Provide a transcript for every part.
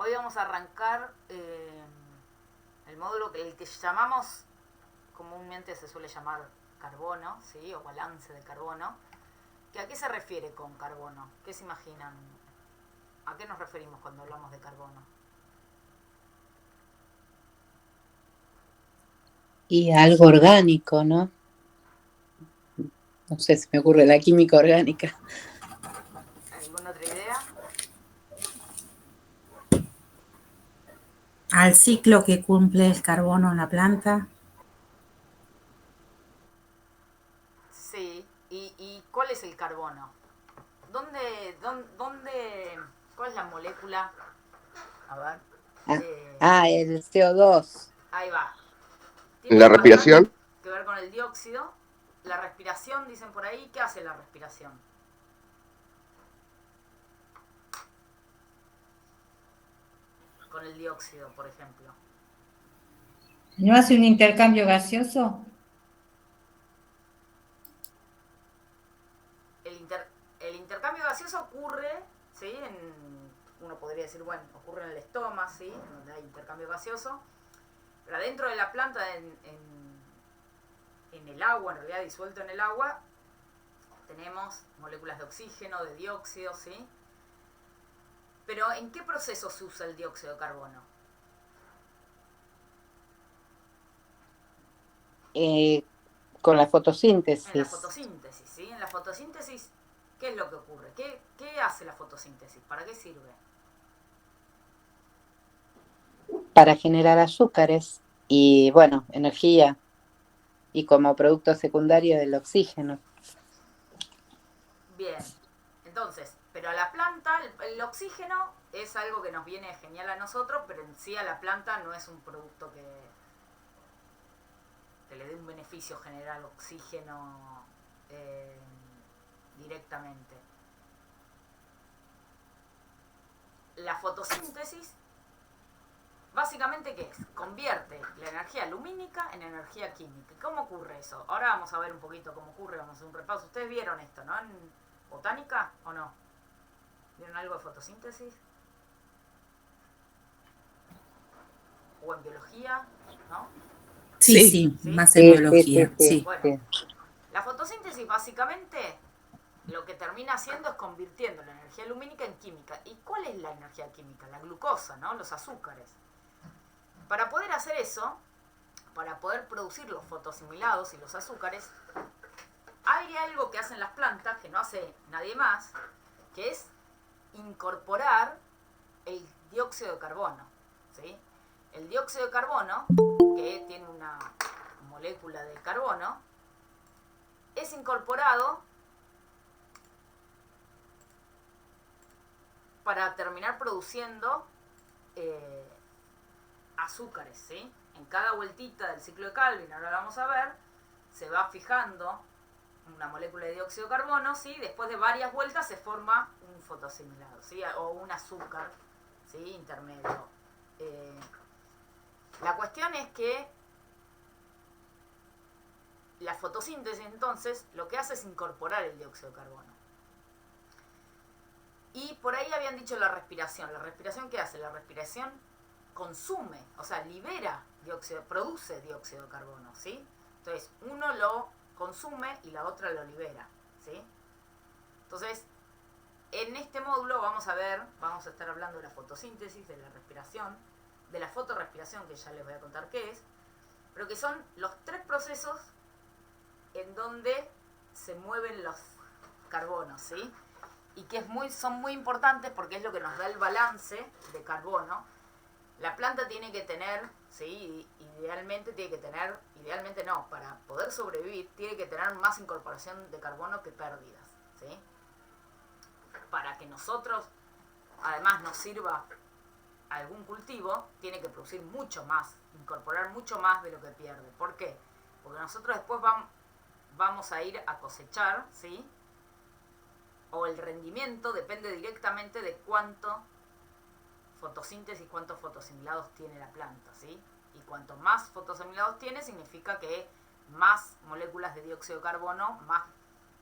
Hoy vamos a arrancar el módulo el que llamamos, comúnmente se suele llamar carbono, ¿sí? O balance de carbono. ¿A qué se refiere con carbono? ¿Qué se imaginan? ¿A qué nos referimos cuando hablamos de carbono? Y algo orgánico, ¿no? No sé, se me ocurre la química orgánica. ¿Alguna otra idea? Al ciclo que cumple el carbono en la planta. Sí. ¿Y cuál es el carbono? ¿Cuál es la molécula? A ver. Ah, Eh, el CO2. Ahí va. La Tiene bastante respiración, que ver con el dióxido. La respiración, dicen por ahí. ¿Qué hace la respiración? Con el dióxido, por ejemplo. ¿No hace un intercambio gaseoso? El intercambio gaseoso ocurre, ¿sí? Uno podría decir, bueno, ocurre en el estómago, ¿sí? Donde hay intercambio gaseoso. Pero adentro de la planta, en el agua, en realidad disuelto en el agua, tenemos moléculas de oxígeno, de dióxido, ¿sí? Pero ¿en qué proceso se usa el dióxido de carbono? Con la En la fotosíntesis. fotosíntesis, ¿sí? En la fotosíntesis, ¿qué es lo que ocurre? ¿Qué hace la fotosíntesis? ¿Para qué sirve? Para generar azúcares y, bueno, energía y como producto secundario del oxígeno. Bien, entonces, pero a la planta, el oxígeno es algo que nos viene genial a nosotros, pero en sí a la planta no es un producto que le dé un beneficio general oxígeno directamente. La fotosíntesis, básicamente, ¿qué es? Convierte la energía lumínica en energía química. ¿Cómo ocurre eso? Ahora vamos a ver un poquito cómo ocurre, vamos a hacer un repaso. ¿Ustedes vieron esto, no? ¿En botánica o no? ¿Vieron algo de fotosíntesis? ¿O en biología? ¿No? Sí, ¿Sí? más en Sí, sí, sí, biología, sí, sí. Bueno, sí. la fotosíntesis básicamente lo que termina haciendo es convirtiendo la energía lumínica en química. ¿Y cuál es la energía química? La glucosa, ¿no? Los azúcares. Para poder hacer eso, para poder producir los fotosimilados y los azúcares, hay algo que hacen las plantas, que no hace nadie más, que es incorporar el dióxido de carbono, ¿sí? El dióxido de carbono, que tiene una molécula de carbono, es incorporado para terminar produciendo azúcares, ¿sí? En cada vueltita del ciclo de Calvin, ahora lo vamos a ver, se va fijando una molécula de dióxido de carbono, ¿sí? Después de varias vueltas se forma un fotosimilado, ¿sí? O un azúcar, ¿sí? Intermedio. La cuestión es que la fotosíntesis, entonces, lo que hace es incorporar el dióxido de carbono. Y por ahí habían dicho la respiración. ¿La respiración qué hace? La respiración consume, o sea, libera dióxido, produce dióxido de carbono, ¿sí? Entonces, uno lo consume y la otra lo libera, ¿sí? Entonces, en este módulo vamos a estar hablando de la fotosíntesis, de la respiración, de la fotorrespiración, que ya les voy a contar qué es, pero que son los tres procesos en donde se mueven los carbonos, ¿sí? Y que son muy importantes porque es lo que nos da el balance de carbono. La planta tiene que tener, ¿sí? Idealmente no, para poder sobrevivir, tiene que tener más incorporación de carbono que pérdidas, ¿sí? Para que nosotros, además, nos sirva algún cultivo, tiene que producir mucho más, incorporar mucho más de lo que pierde. ¿Por qué? Porque nosotros después vamos a ir a cosechar, ¿sí? O el rendimiento depende directamente de cuánto fotosíntesis, cuántos fotosimilados tiene la planta, ¿sí? Y cuanto más fotosimilados tiene, significa que más moléculas de dióxido de carbono, más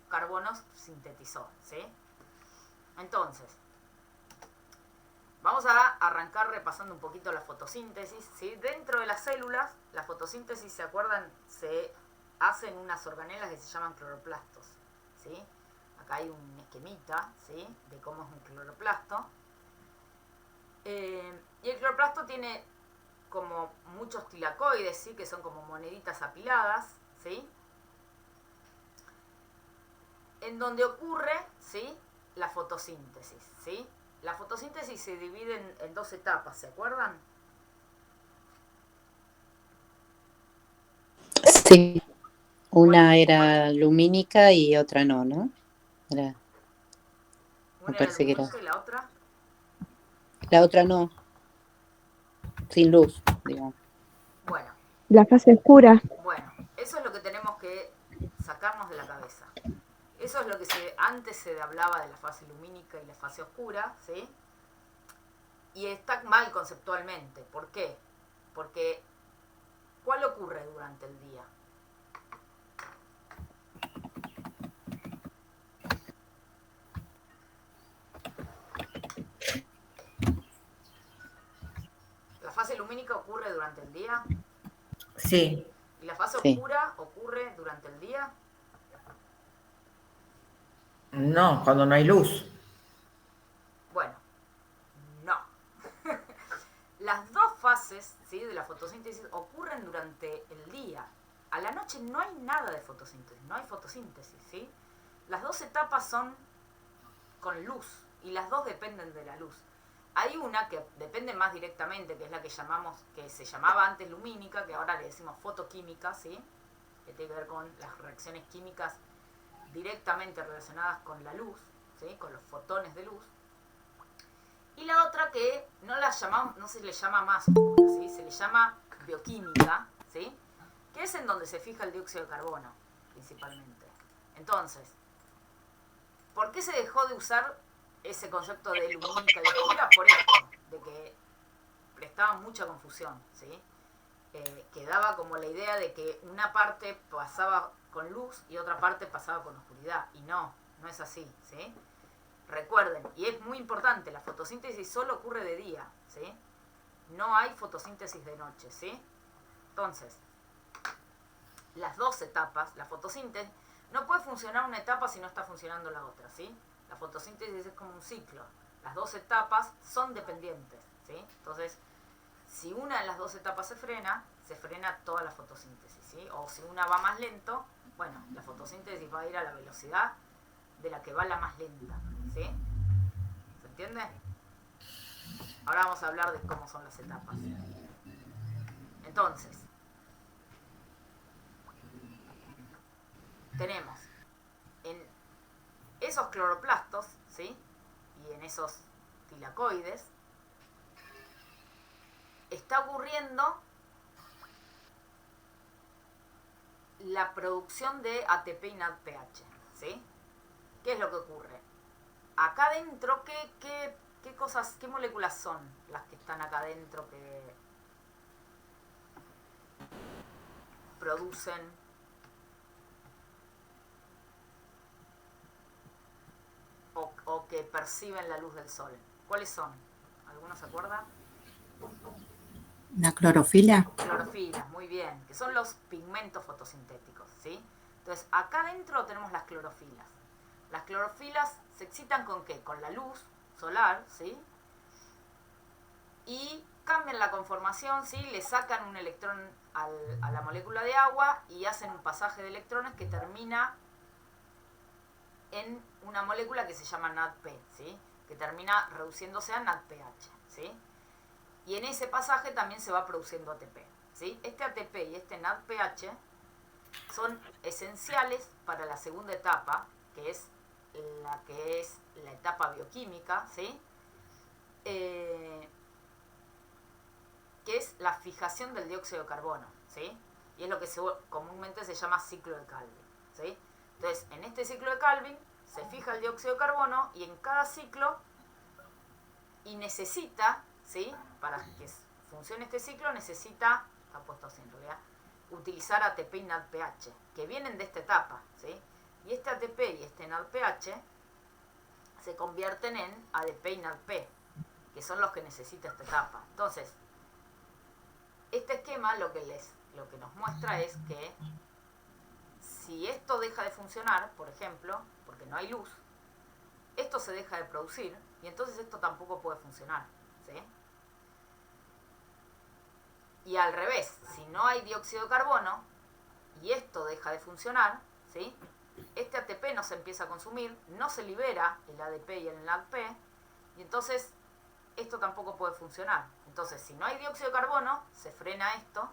carbonos sintetizó, ¿sí? Entonces, vamos a arrancar repasando un poquito la fotosíntesis, ¿sí? Dentro de las células, la fotosíntesis, ¿se acuerdan? Se hacen unas organelas que se llaman cloroplastos, ¿sí? Acá hay un esquemita, ¿sí? De cómo es un cloroplasto. Y el cloroplasto tiene como muchos tilacoides, ¿sí? Que son como moneditas apiladas, ¿sí? En donde ocurre, ¿sí? La fotosíntesis, ¿sí? La fotosíntesis se divide en dos etapas, ¿se acuerdan? Sí, una Bueno, era lumínica y otra no, ¿no? Me una era parece que era. lumínica y la otra. La otra no, sin luz, digamos. Bueno, La fase oscura. bueno, eso es lo que tenemos que sacarnos de la cabeza. Eso es lo que antes se hablaba de la fase lumínica y la fase oscura, ¿sí? Y está mal conceptualmente. ¿Por qué? Porque, ¿cuál ocurre durante el día? La fase lumínica ocurre durante el día Sí. y la fase Sí. oscura ocurre durante el día. No, cuando no hay luz. Bueno, no. Las dos fases, ¿sí? De la fotosíntesis ocurren durante el día. A la noche no hay nada de fotosíntesis, no hay fotosíntesis, ¿sí? Las dos etapas son con luz y las dos dependen de la luz. Hay una que depende más directamente, que es la que se llamaba antes lumínica, que ahora le decimos fotoquímica, ¿sí? Que tiene que ver con las reacciones químicas directamente relacionadas con la luz, ¿sí? Con los fotones de luz. Y la otra que no se le llama más oscura, ¿sí? Se le llama bioquímica, ¿sí? Que es en donde se fija el dióxido de carbono, principalmente. Entonces, ¿por qué se dejó de usar ese concepto de lumínica y oscura? Por esto, de que prestaba mucha confusión, ¿sí? Quedaba como la idea de que una parte pasaba con luz y otra parte pasaba con oscuridad. Y no es así, ¿sí? Recuerden, y es muy importante, la fotosíntesis solo ocurre de día, ¿sí? No hay fotosíntesis de noche, ¿sí? Entonces, las dos etapas, la fotosíntesis, no puede funcionar una etapa si no está funcionando la otra, ¿sí? La fotosíntesis es como un ciclo. Las dos etapas son dependientes, ¿sí? Entonces, si una de las dos etapas se frena toda la fotosíntesis, ¿sí? O si una va más lento, bueno, la fotosíntesis va a ir a la velocidad de la que va la más lenta, ¿sí? ¿Se entiende? Ahora vamos a hablar de cómo son las etapas. Entonces, tenemos en esos cloroplastos, ¿sí? Y en esos tilacoides, está ocurriendo la producción de ATP y NADPH, ¿sí? ¿Qué es lo que ocurre? Acá adentro, ¿qué cosas, qué moléculas son las que están acá adentro que producen o que perciben la luz del sol? ¿Cuáles son? ¿Alguno se acuerda? La clorofila. Clorofilas, muy bien, que son los pigmentos fotosintéticos, ¿sí? Entonces, acá adentro tenemos las clorofilas. Las clorofilas se excitan ¿con qué? Con la luz solar, ¿sí? Y cambian la conformación, ¿sí? Le sacan un electrón a la molécula de agua y hacen un pasaje de electrones que termina en una molécula que se llama NADP, ¿sí? Que termina reduciéndose a NADPH, ¿sí? Y en ese pasaje también se va produciendo ATP, ¿sí? Este ATP y este NADPH son esenciales para la segunda etapa, que es la etapa bioquímica, ¿sí? Que es la fijación del dióxido de carbono, ¿sí? Y es lo que comúnmente se llama ciclo de Calvin, ¿sí? Entonces, en este ciclo de Calvin se fija el dióxido de carbono y en cada ciclo, y necesita, ¿sí? Para que funcione este ciclo necesita, está puesto así en realidad, utilizar ATP y NADPH, que vienen de esta etapa, ¿sí? Y este ATP y este NADPH se convierten en ADP y NADP, que son los que necesita esta etapa. Entonces, este esquema lo que nos muestra es que si esto deja de funcionar, por ejemplo, porque no hay luz, esto se deja de producir y entonces esto tampoco puede funcionar, ¿sí? Y al revés, si no hay dióxido de carbono y esto deja de funcionar, ¿sí? Este ATP no se empieza a consumir, no se libera el ADP y el NADP y entonces esto tampoco puede funcionar. Entonces, si no hay dióxido de carbono, se frena esto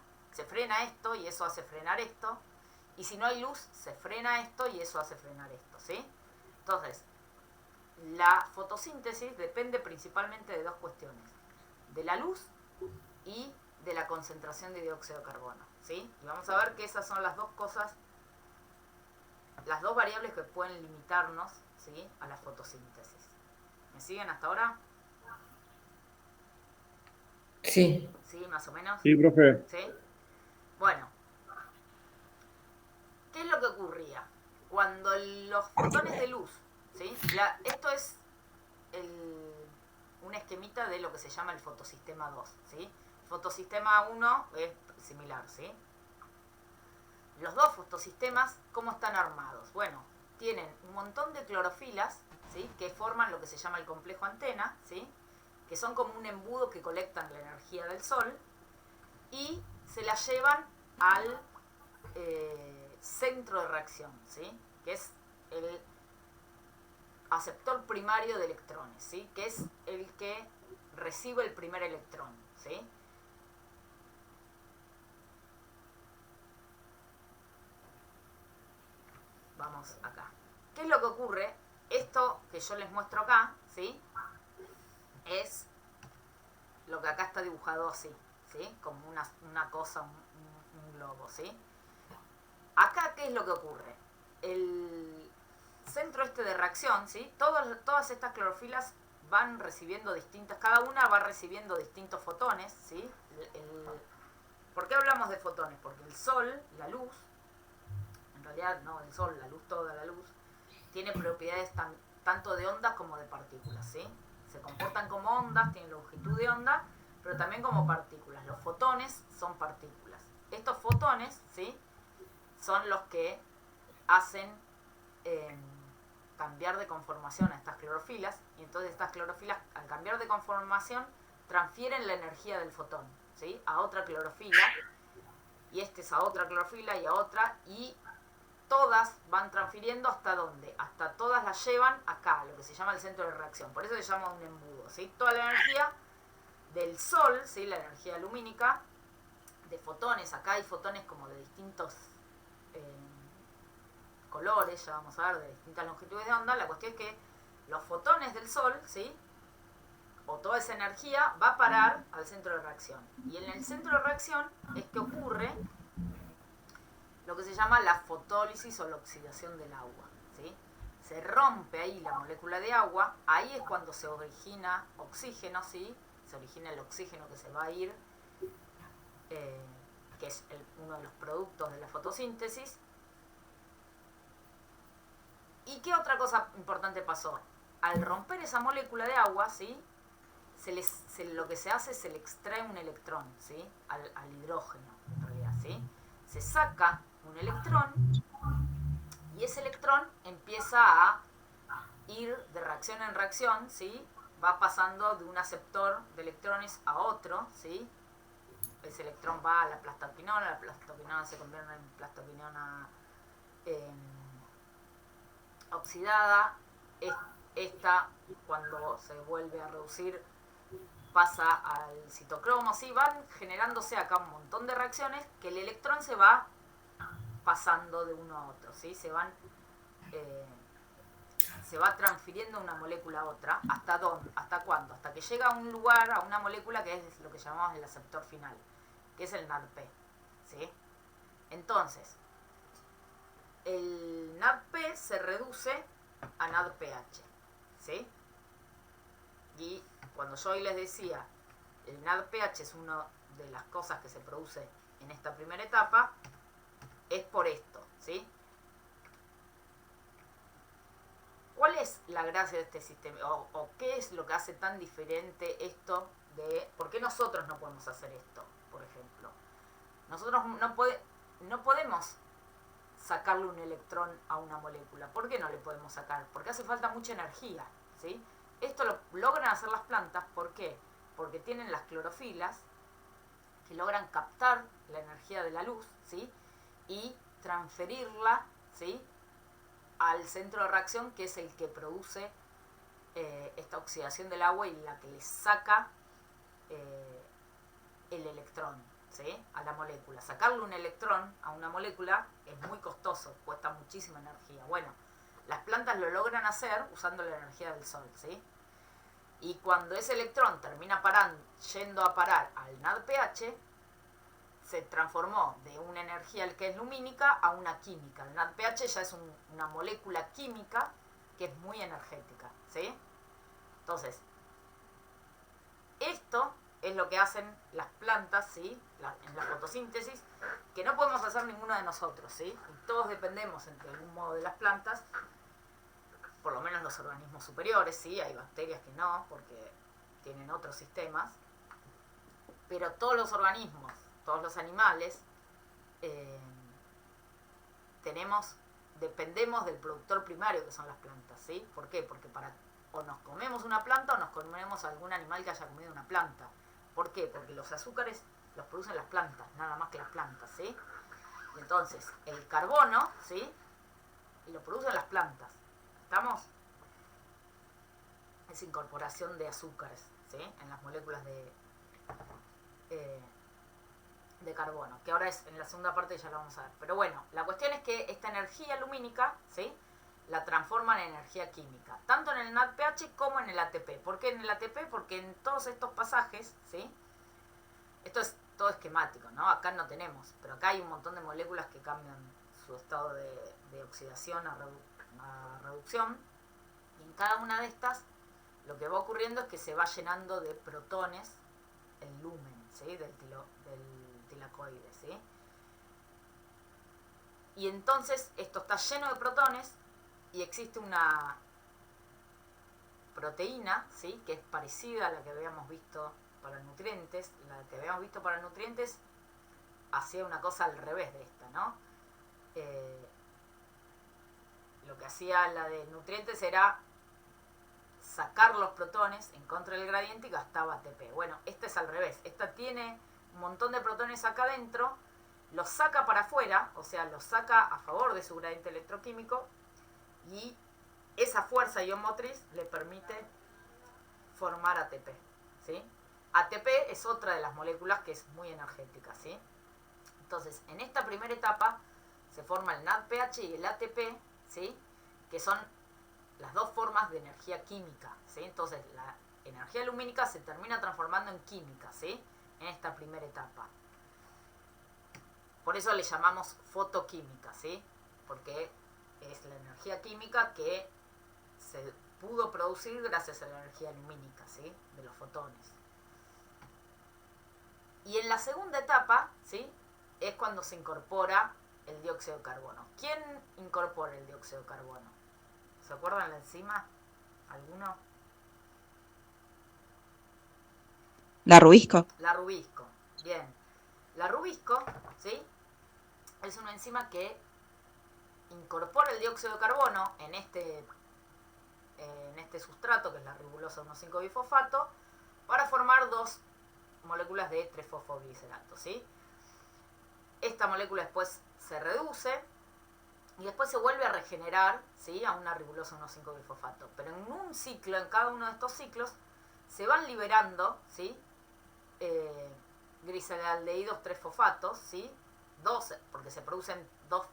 y eso hace frenar esto. Y si no hay luz, se frena esto y eso hace frenar esto, ¿sí? Entonces, la fotosíntesis depende principalmente de dos cuestiones. De la luz y de la concentración de dióxido de carbono, ¿sí? Y vamos a ver que esas son las dos cosas, las dos variables que pueden limitarnos, ¿sí?, a la fotosíntesis. ¿Me siguen hasta ahora? Sí. ¿Sí? ¿Más o menos? Sí, profe. ¿Sí? Bueno, ¿qué es lo que ocurría? Cuando los fotones de luz, ¿sí? Esto es un esquemita de lo que se llama el fotosistema 2, ¿sí? El fotosistema 1 es similar, ¿sí? Los dos fotosistemas, ¿cómo están armados? Bueno, tienen un montón de clorofilas, ¿sí?, que forman lo que se llama el complejo antena, ¿sí?, que son como un embudo que colectan la energía del sol y se la llevan al centro de reacción, ¿sí?, que es el aceptor primario de electrones, ¿sí?, que es el que recibe el primer electrón, ¿sí? Vamos acá. ¿Qué es lo que ocurre? Esto que yo les muestro acá, ¿sí?, es lo que acá está dibujado así, ¿sí?, como una cosa, un globo, ¿sí? Acá, ¿qué es lo que ocurre? El centro este de reacción, ¿sí?, todas estas clorofilas van recibiendo cada una va recibiendo distintos fotones, ¿sí? ¿Por qué hablamos de fotones? Porque el sol, la luz, en realidad no el sol, la luz, toda la luz, tiene propiedades tanto de ondas como de partículas, ¿sí? Se comportan como ondas, tienen longitud de onda, pero también como partículas. Los fotones son partículas. Estos fotones, ¿sí?, son los que hacen cambiar de conformación a estas clorofilas, y entonces estas clorofilas, al cambiar de conformación, transfieren la energía del fotón, ¿sí?, a otra clorofila, y este es a otra clorofila y a otra, y todas van transfiriendo hasta dónde, hasta todas las llevan acá, lo que se llama el centro de reacción, por eso se llama un embudo, ¿sí? Toda la energía del sol, ¿sí?, la energía lumínica, de fotones, acá hay fotones como de distintos colores, ya vamos a ver, de distintas longitudes de onda. La cuestión es que los fotones del sol, ¿sí?, o toda esa energía va a parar al centro de reacción, y en el centro de reacción es que ocurre lo que se llama la fotólisis o la oxidación del agua, ¿sí? Se rompe ahí la molécula de agua, ahí es cuando se origina oxígeno, ¿sí? Se origina el oxígeno que se va a ir, que es uno de los productos de la fotosíntesis. ¿Y qué otra cosa importante pasó? Al romper esa molécula de agua, ¿sí?, lo que se hace es se le extrae un electrón, ¿sí?, al hidrógeno, en realidad, ¿sí? Se saca un electrón y ese electrón empieza a ir de reacción en reacción, ¿sí? Va pasando de un aceptor de electrones a otro, ¿sí? Ese electrón va a la plastoquinona se convierte en plastoquinona oxidada. Esta, cuando se vuelve a reducir, pasa al citocromo, ¿sí? Van generándose acá un montón de reacciones que el electrón se va pasando de uno a otro, ¿sí? Se va transfiriendo una molécula a otra. ¿Hasta dónde? ¿Hasta cuándo? Hasta que llega a un lugar, a una molécula que es lo que llamamos el aceptor final, que es el NADP, ¿sí? Entonces, el NADP se reduce a NADPH, ¿sí? Y cuando yo hoy les decía, el NADPH es una de las cosas que se produce en esta primera etapa, es por esto, ¿sí? ¿Cuál ¿cuál es la gracia de este sistema? ¿O qué es lo que hace tan diferente esto de... ¿Por qué nosotros no podemos hacer esto, por ejemplo? Nosotros no podemos sacarle un electrón a una molécula. ¿Por qué no le podemos sacar? Porque hace falta mucha energía, ¿sí? Esto lo logran hacer las plantas, ¿por qué? Porque tienen las clorofilas que logran captar la energía de la luz, ¿sí? Y transferirla, ¿sí? Al centro de reacción, que es el que produce esta oxidación del agua y la que le saca el electrón, ¿sí? A la molécula. Sacarle un electrón a una molécula es muy costoso, cuesta muchísima energía. Bueno, las plantas lo logran hacer usando la energía del sol, ¿sí? Y cuando ese electrón termina yendo a parar al NADPH, se transformó de una energía que es lumínica a una química. El NADPH ya es una molécula química que es muy energética, ¿sí? Entonces, esto es lo que hacen las plantas, ¿sí? En la fotosíntesis, que no podemos hacer ninguno de nosotros, ¿sí? Y todos dependemos, de algún modo, de las plantas, por lo menos los organismos superiores, ¿sí? Hay bacterias que no, porque tienen otros sistemas, pero todos los organismos, todos los animales, dependemos del productor primario, que son las plantas, ¿sí? ¿Por qué? Porque o nos comemos una planta o nos comemos algún animal que haya comido una planta. ¿Por qué? Porque los azúcares los producen las plantas, nada más que las plantas, ¿sí? Y entonces, el carbono, ¿sí? Lo producen las plantas. ¿Estamos? Es incorporación de azúcares, ¿sí? En las moléculas de carbono, que ahora en la segunda parte ya lo vamos a ver. Pero bueno, la cuestión es que esta energía lumínica, ¿sí? La transforman en energía química, tanto en el NADPH como en el ATP. ¿Por qué en el ATP? Porque en todos estos pasajes, ¿sí? Esto es todo esquemático, ¿no? Acá no tenemos, pero acá hay un montón de moléculas que cambian su estado de oxidación a reducción, y en cada una de estas lo que va ocurriendo es que se va llenando de protones el lumen, ¿sí? Del tilacoide, ¿sí? Y entonces esto está lleno de protones y existe una proteína, ¿sí? Que es parecida a la que habíamos visto para nutrientes. La que habíamos visto para nutrientes hacía una cosa al revés de esta, ¿no? Lo que hacía la de nutrientes era sacar los protones en contra del gradiente y gastaba ATP. Bueno, esta es al revés. Esta tiene un montón de protones acá adentro, los saca para afuera, o sea, los saca a favor de su gradiente electroquímico, y esa fuerza iomotriz le permite formar ATP, ¿sí? ATP es otra de las moléculas que es muy energética, ¿sí? Entonces, en esta primera etapa se forma el NADPH y el ATP, ¿sí? Que son las dos formas de energía química, ¿sí? Entonces, la energía lumínica se termina transformando en química, ¿sí? En esta primera etapa. Por eso le llamamos fotoquímica, ¿sí? Porque es la energía química que se pudo producir gracias a la energía lumínica, ¿sí? De los fotones. Y en la segunda etapa, ¿sí? Es cuando se incorpora el dióxido de carbono. ¿Quién incorpora el dióxido de carbono? ¿Se acuerdan la enzima? ¿Alguno? La rubisco. La rubisco. Bien. La rubisco, ¿sí? Es una enzima que incorpora el dióxido de carbono en este sustrato, que es la ribulosa 1,5-bifosfato, para formar dos moléculas de 3-fosfoglicerato, ¿sí? Esta molécula después se reduce y después se vuelve a regenerar, ¿sí? A una ribulosa 1,5-bifosfato. Pero en un ciclo, en cada uno de estos ciclos, se van liberando, ¿sí? Gliceraldehídos 3-fosfatos, ¿sí? Porque se producen 2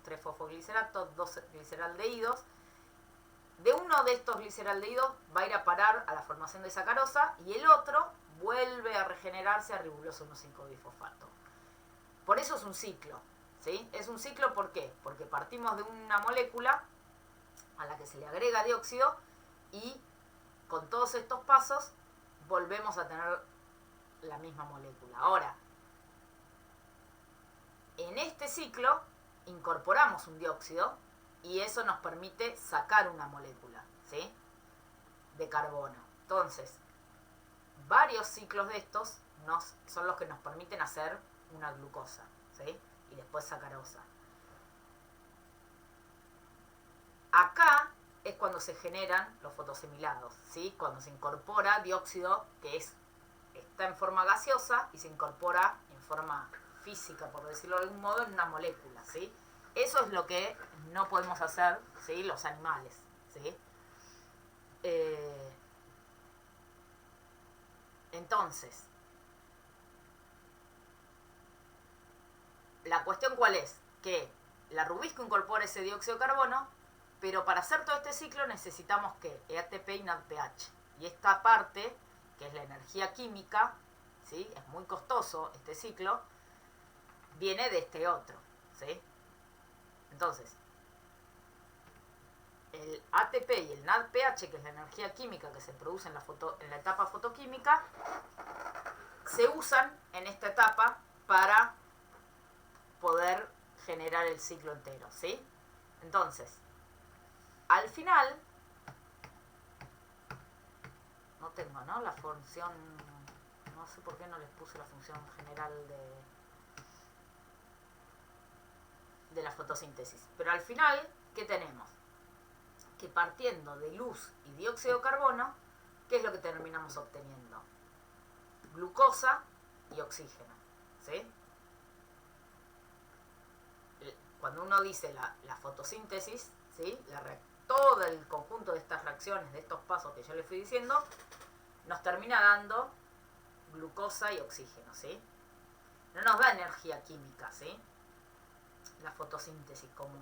3-fosfogliceratos, 2 gliceraldehídos. De uno de estos gliceraldehídos va a ir a parar a la formación de sacarosa y el otro vuelve a regenerarse a ribulosa 1,5-bifosfato. Por eso es un ciclo, ¿sí? Es un ciclo, ¿por qué? Porque partimos de una molécula a la que se le agrega dióxido y con todos estos pasos volvemos a tener la misma molécula. Ahora, en este ciclo incorporamos un dióxido, y eso nos permite sacar una molécula, ¿sí? De carbono. Entonces, varios ciclos de estos son los que nos permiten hacer una glucosa, ¿sí? Y después sacarosa. Acá es cuando se generan los fotosimilados, ¿sí? Cuando se incorpora dióxido, que está en forma gaseosa, y se incorpora en forma física, por decirlo de algún modo, en una molécula, ¿sí? Eso es lo que no podemos hacer, ¿sí? Los animales, ¿sí? Entonces, la cuestión ¿cuál es? Que la rubisco incorpora ese dióxido de carbono, pero para hacer todo este ciclo necesitamos que ATP y NADPH. Y esta parte, que es la energía química, ¿sí? Es muy costoso este ciclo, viene de este otro, ¿sí? Entonces, el ATP y el NADPH, que es la energía química que se produce en la etapa fotoquímica, se usan en esta etapa para poder generar el ciclo entero, ¿sí? Entonces, al final, no tengo, ¿no? La función, no sé por qué no les puse la función general de la fotosíntesis. Pero al final, ¿qué tenemos? Que partiendo de luz y dióxido de carbono, ¿qué es lo que terminamos obteniendo? Glucosa y oxígeno, ¿sí? Cuando uno dice la fotosíntesis, ¿sí? Todo el conjunto de estas reacciones, de estos pasos que yo les fui diciendo, nos termina dando glucosa y oxígeno, ¿sí? No nos da energía química, ¿sí? La fotosíntesis como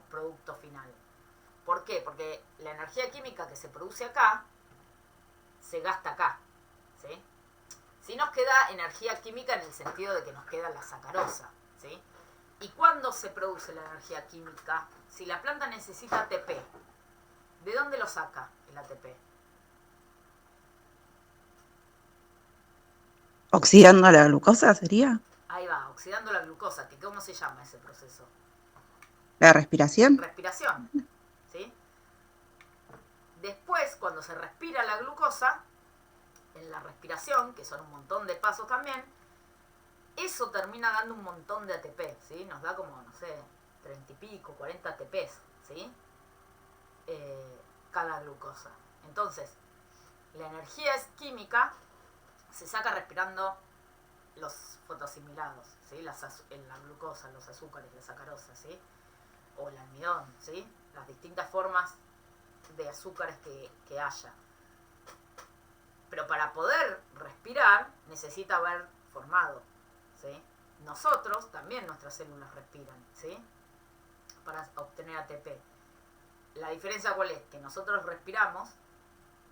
producto final. ¿Por qué? Porque la energía química que se produce acá se gasta acá, ¿sí? Sí nos queda energía química en el sentido de que nos queda la sacarosa, ¿sí? ¿Y cuándo se produce la energía química? Si la planta necesita ATP, ¿de dónde lo saca el ATP? ¿Oxidando la glucosa sería? Ahí va, oxidando la glucosa, que ¿cómo se llama ese proceso? ¿La respiración? Respiración, ¿sí? Después, cuando se respira la glucosa, en la respiración, que son un montón de pasos también, eso termina dando un montón de ATP, ¿sí? Nos da como, no sé, 30 y pico, 40 ATPs, ¿sí? Cada glucosa. Entonces, la energía es química, se saca respirando los fotosimilados, ¿sí? La glucosa, los azúcares, la sacarosa, ¿sí? O el almidón, ¿sí? Las distintas formas de azúcares que haya. Pero para poder respirar necesita haber formado, ¿sí? Nosotros también, nuestras células respiran, ¿sí? Para obtener ATP. La diferencia ¿cuál es? Que nosotros respiramos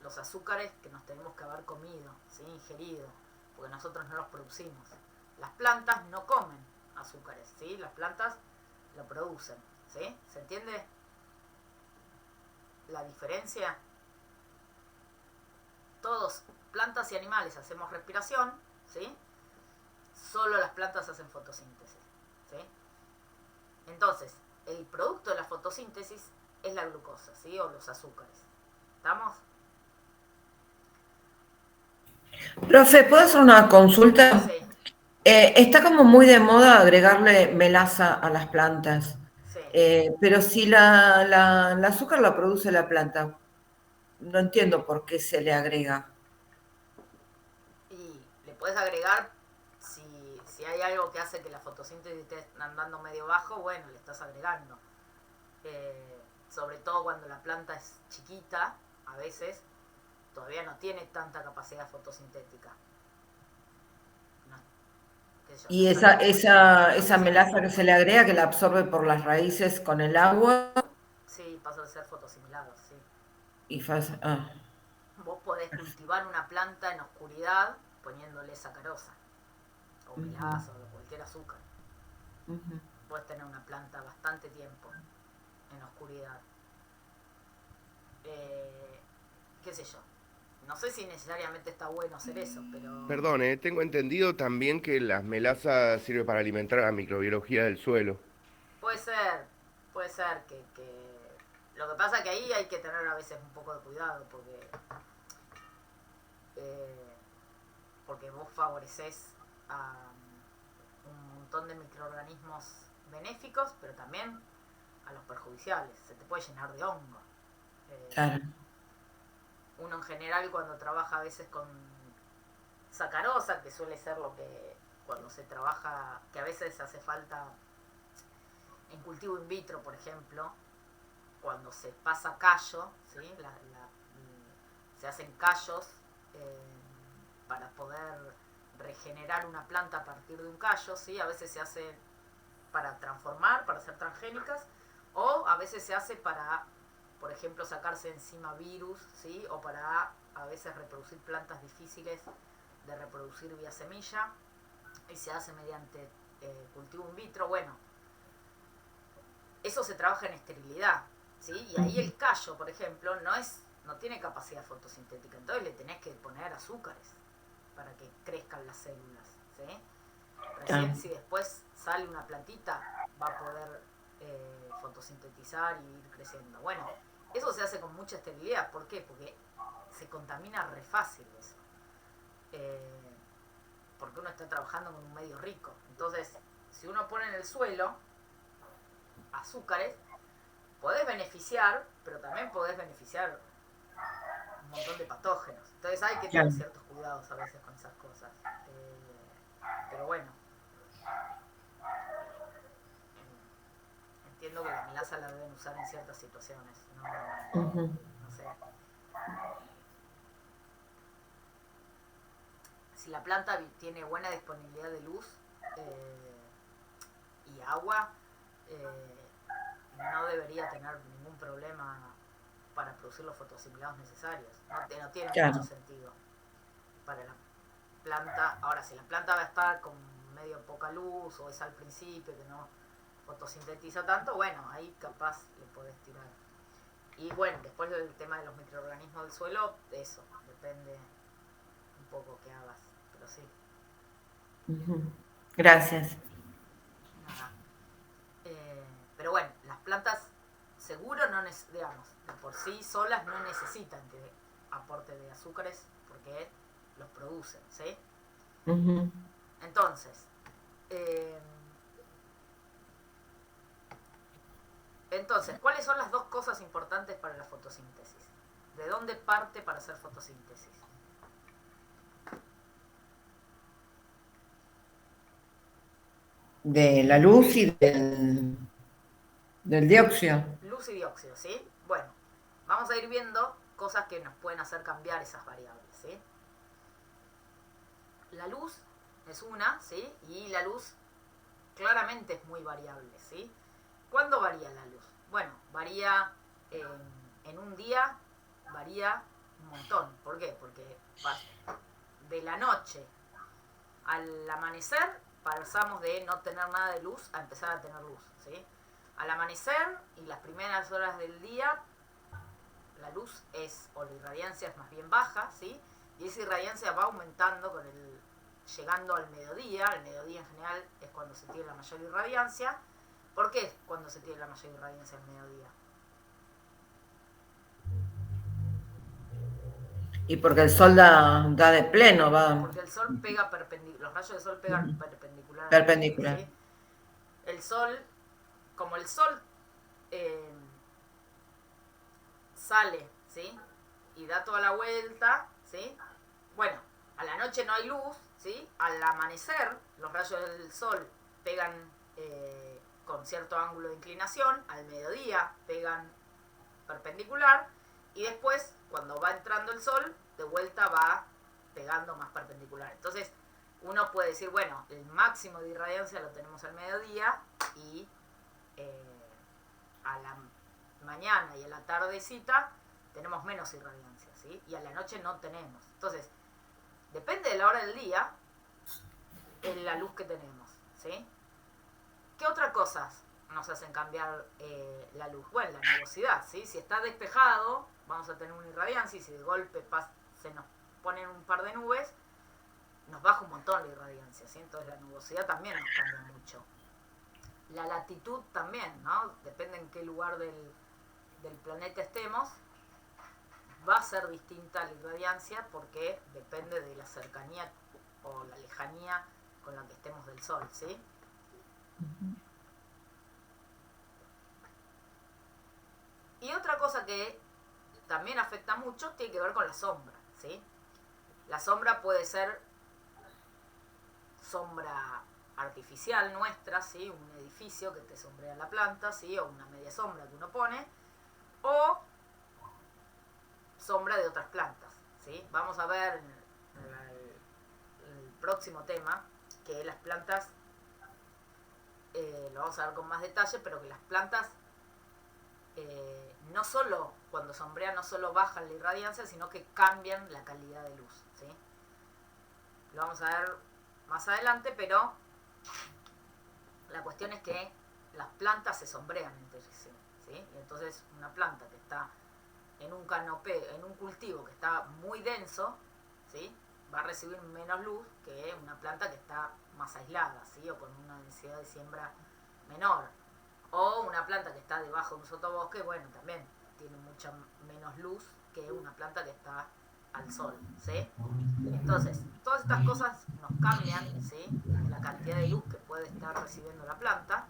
los azúcares que nos tenemos que haber comido, ¿sí? Ingerido, porque nosotros no los producimos. Las plantas no comen azúcares, ¿sí? Las plantas lo producen, ¿sí? ¿Se entiende la diferencia? Todos, plantas y animales, hacemos respiración, ¿sí? Solo las plantas hacen fotosíntesis, ¿sí? Entonces, el producto de la fotosíntesis es la glucosa, ¿sí? O los azúcares. ¿Estamos? Profe, ¿puedo hacer una consulta? Sí, Está como muy de moda agregarle melaza a las plantas, sí. pero si la azúcar la produce la planta, no entiendo por qué se le agrega. Y le puedes agregar, si hay algo que hace que la fotosíntesis esté andando medio bajo, bueno, le estás agregando. Sobre todo cuando la planta es chiquita, a veces todavía no tiene tanta capacidad fotosintética. No, qué sé yo, Y no esa sé. melaza que se le agrega, que la absorbe por las raíces con el agua, Sí, pasa a ser fotosimilado, sí. y ah. Vos podés cultivar una planta en oscuridad poniéndole sacarosa, o melaza, o cualquier azúcar. Puedes tener una planta bastante tiempo en oscuridad. Qué sé yo. No sé si necesariamente está bueno hacer eso, pero... Perdón, tengo entendido también que las melazas sirven para alimentar la microbiología del suelo. Puede ser, Puede ser que... Lo que pasa es que ahí hay que tener a veces un poco de cuidado porque vos favoreces a un montón de microorganismos benéficos, pero también a los perjudiciales. Se te puede llenar de hongo. Claro. Uno en general cuando trabaja a veces con sacarosa, que suele ser lo que cuando se trabaja, que a veces hace falta en cultivo in vitro, por ejemplo, cuando se pasa callo, ¿sí? Se hacen callos para poder regenerar una planta a partir de un callo, ¿sí? A veces se hace para transformar, para hacer transgénicas, o a veces se hace para, por ejemplo, sacarse encima virus, ¿sí? O para a veces reproducir plantas difíciles de reproducir vía semilla, y se hace mediante cultivo in vitro. Bueno, eso se trabaja en esterilidad, ¿sí? Y ahí el callo, por ejemplo, no tiene capacidad fotosintética, entonces le tenés que poner azúcares para que crezcan las células, ¿sí? Recién si después sale una plantita va a poder fotosintetizar y ir creciendo. Bueno, eso se hace con mucha esterilidad. ¿Por qué? Porque se contamina re fácil eso. Porque uno está trabajando con un medio rico. Entonces, si uno pone en el suelo azúcares, podés beneficiar, pero también podés beneficiar un montón de patógenos. Entonces hay que tener ciertos cuidados a veces con esas cosas. Pero bueno, entiendo que la melaza la deben usar en ciertas situaciones. No sé. Si la planta tiene buena disponibilidad de luz y agua, no debería tener ningún problema para producir los fotoasimilados necesarios. No tiene mucho sentido para la planta. Ahora, si la planta va a estar con medio poca luz o es al principio que no fotosintetiza tanto, bueno, ahí capaz le podés tirar. Y bueno, después del tema de los microorganismos del suelo, eso, depende un poco que hagas, pero sí. Gracias. Nada. Pero bueno, las plantas seguro no digamos, de por sí solas no necesitan que aporte de azúcares porque los producen, ¿sí? Entonces, ¿cuáles son las dos cosas importantes para la fotosíntesis? ¿De dónde parte para hacer fotosíntesis? De la luz y del dióxido. Luz y dióxido, ¿sí? Bueno, vamos a ir viendo cosas que nos pueden hacer cambiar esas variables, ¿sí? La luz es una, ¿sí? Y la luz claramente es muy variable, ¿sí? ¿Cuándo varía la luz? Bueno, varía en un día, varía un montón. ¿Por qué? Porque de la noche al amanecer pasamos de no tener nada de luz a empezar a tener luz, ¿sí? Al amanecer y las primeras horas del día la luz o la irradiancia es más bien baja, ¿sí? Y esa irradiancia va aumentando llegando al mediodía. El mediodía en general es cuando se tiene la mayor irradiancia. ¿Por qué es cuando se tiene la mayor irradiancia al mediodía? Y porque el sol da de pleno, va. Porque el sol pega los rayos del sol pegan perpendicular. Perpendicular. ¿Sí? El sol, como el sol sale, ¿sí? Y da toda la vuelta, ¿sí? Bueno, a la noche no hay luz, ¿sí? Al amanecer los rayos del sol pegan con cierto ángulo de inclinación, al mediodía pegan perpendicular y después cuando va entrando el sol de vuelta va pegando más perpendicular. Entonces uno puede decir, bueno, el máximo de irradiancia lo tenemos al mediodía y a la mañana y a la tardecita tenemos menos irradiancia, ¿sí? Y a la noche no tenemos. Entonces, depende de la hora del día, es la luz que tenemos, ¿sí? ¿Qué otras cosas nos hacen cambiar la luz? Bueno, la nubosidad, ¿sí? Si está despejado, vamos a tener una irradiancia, y si de golpe se nos ponen un par de nubes, nos baja un montón la irradiancia, ¿sí? Entonces la nubosidad también nos cambia mucho. La latitud también, ¿no? Depende en qué lugar del planeta estemos, va a ser distinta la irradiancia porque depende de la cercanía o la lejanía con la que estemos del Sol, ¿sí? Y otra cosa que también afecta mucho tiene que ver con la sombra, ¿sí? La sombra puede ser sombra artificial nuestra, ¿sí? Un edificio que te sombrea la planta, ¿sí? O una media sombra que uno pone, o sombra de otras plantas, ¿sí? Vamos a ver el próximo tema, que las plantas, lo vamos a ver con más detalle, pero que las plantas no solo cuando sombrean no solo bajan la irradiancia, sino que cambian la calidad de luz, ¿sí? Lo vamos a ver más adelante, pero la cuestión es que las plantas se sombrean entre sí, ¿sí? Y entonces una planta que está en un canopé, en un cultivo que está muy denso, ¿sí? Va a recibir menos luz que una planta que está más aislada, ¿sí? O con una densidad de siembra menor. O una planta que está debajo de un sotobosque, bueno, también tiene mucha menos luz que una planta que está al sol, ¿sí? Entonces, todas estas cosas nos cambian, ¿sí? La cantidad de luz que puede estar recibiendo la planta.